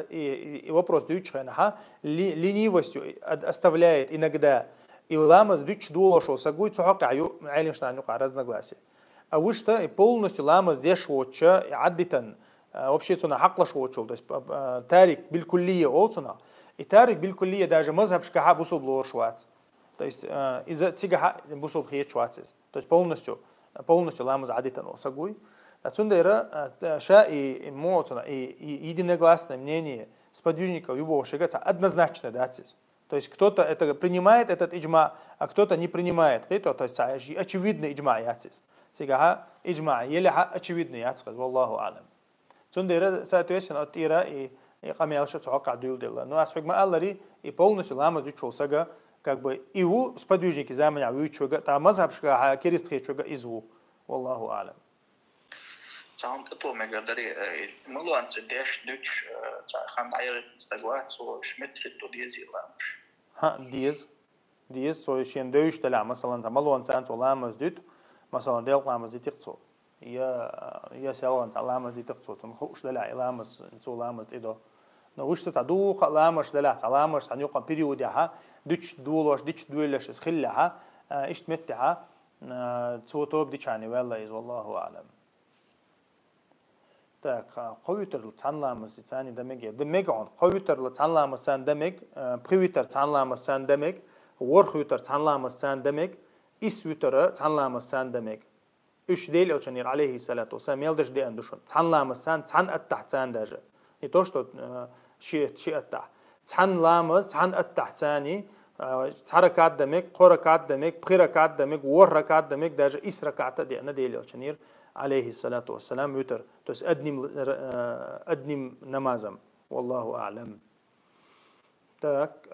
и вопрос дючханаха, ленивостью оставляет иногда, и ламаз дюч дулошел сагуй цухак аю айлимшна нюка разногласия. А вы что, и полностью ламаз дешвотча, и аддитан, вообще цуна хаклашвотчел, то есть тарик билькулия олцуна, и тарик билькулия даже мазхабшкаха бусул лоршвац, то есть из-за цигаха бусул хечвацис, то есть полностью ламаз аддитан олсагуй. Отсюда ша и моцуна и единогласное мнение сподвижников любого шагата однозначно датsis. То есть кто-то это принимает этот иджма, а кто-то не принимает. То есть очевидный иджма ятsis. Сега иджма елеха очевидный ятsis. Валлаху алам. Отсюда соответственно от ира и камелша цока дюл дела. Но асфигма аллари и полностью лама дючул сага как бы иу сподвижники заменя вючуга та мазхабшка керистхечуга изву. Валлаху алам. Сам то мегадари мулуанцы деш дуч хан айрит стагват со шметрит то дизиламш. Диез соишен дөйш тала масалан тамалуанцы анцо ламаз дют масалан дел ламаз дитикцо. Я сялан ламаз дитикцо сон хуш дала ламаз анцо ламаз идо. Но уж та ду ламаш дала ламаш ан юqa периодиха дуч дулош дич дуэлаш схиллаха иштметтها цо дичани валла из wallahu alam. Так, қойытырлы цанламыз ицани демек он қойытырлы цанламызсан демек, привитер цанламызсан демек, орхютер цанламызсан демек, исвютер цанламызсан демек. Үш дейл ученир алейхиссалату вассалам мелдеш де андушун. Цанламызсан цан аттахцан даже. Не то что ши аттах. Цанламыз цан аттахцани царакат демек, қоракат демек, приракат демек, орракат демек, даже исраката де на дейл ученир алейхиссалату вассалам вютер. То есть одним намазом. Wallahu a'lam. Так,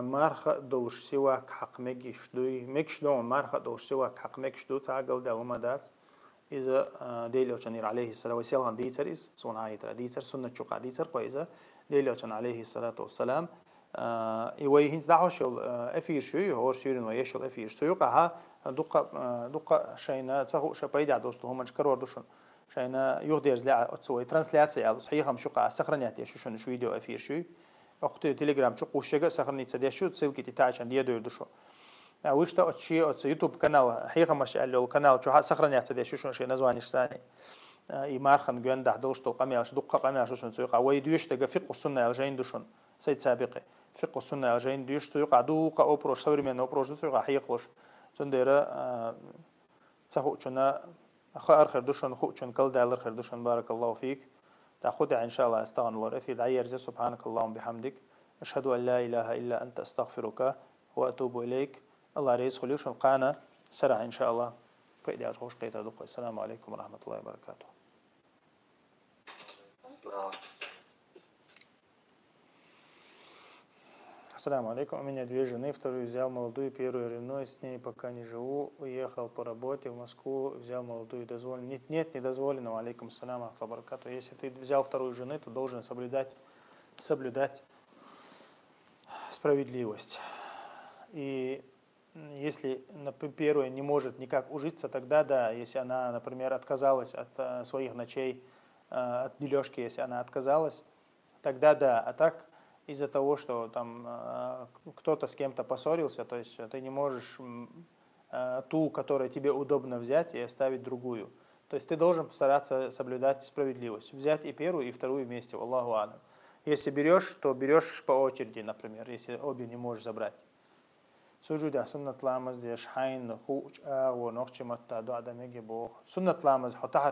марха долш сивак хак мегиштуй. Мегиштуй марха долш сивак хак мегиштуй. Цагал да умадац. Иза дейло чанир алейхиссалату вассалам дицер из сунна айтра дицер сунна чука дицер поиза дейло чан алейхиссалату вассалам. И вайхинц дахошел эфиршуй хор сюрин вайшел эфиршуй ка дука шайна цаху шапайда досту хуманч карор душун. شاينا يغديرز لا تسوي ترانسلياتي على صحيحة مشوقة سخرنيات يا شو فيديو أفير شوي وقت تليجرام شو قوشة سخرني تسدي شو تسلك تتاعش عندي يدور دشوا ويش تا أشي أو يوتيوب قناة حقيقة مش قال له قناة شو سخرنيات تسدي شو شيء نزوانيش ثاني إمارخن جوان ده دوش تلقمي شو دقة قمي شو نسويق ويدوش تجا فقه السنة الجين دشون سيد سابقة فقه السنة الجين دوش تسويق عدوق أوبروش صبر من أوبروش تسويق حقيقلش تندير تسهو شنا أخر خير دوشن خوشن كل دالر خير دوشن بارك الله فيك تأخذ إن شاء الله استغفر الله في دعير زي سبحانك اللهم بحمدك أشهد أن لا إله إلا أنت أستغفرك وأتوب إليك الله رئيس خليوش القانا سرع إن شاء الله فإذا أشوش قيتا دقوا السلام عليكم ورحمة الله وبركاته. Ассаламу алейкум. У меня две жены, вторую взял молодую, первую ревную, с ней пока не живу, уехал по работе в Москву, взял молодую, дозволено. Нет, не дозволено. Алейкум ассаляму баракату. Если ты взял вторую жену, то должен соблюдать справедливость. И если первая не может никак ужиться, тогда да, если она, например, отказалась от своих ночей, от дележки, если она отказалась, тогда да, а так из-за того, что там кто-то с кем-то поссорился, то есть ты не можешь ту, которая тебе удобно взять, и оставить другую. То есть ты должен постараться соблюдать справедливость. Взять и первую, и вторую вместе. Аллаху алям. Если берешь, то берешь по очереди, например, если обе не можешь забрать. سجود سنة لامز ديش حين خوش ونقش متى دعاء دمجي بو سنة لامز حطها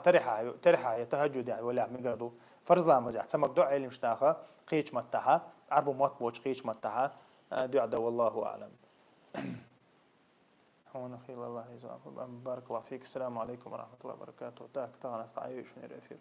ترحة يتهجد يعني ولا مجردو فرض لامز احتمك دعاء اللي مشتاخه قيش متها عربو موت بوش قيش متها دعاء والله أعلم. هون خير الله يجزاكم بارك الله فيك. السلام عليكم ورحمة الله وبركاته. تاك تانا استعيش ونرفيل.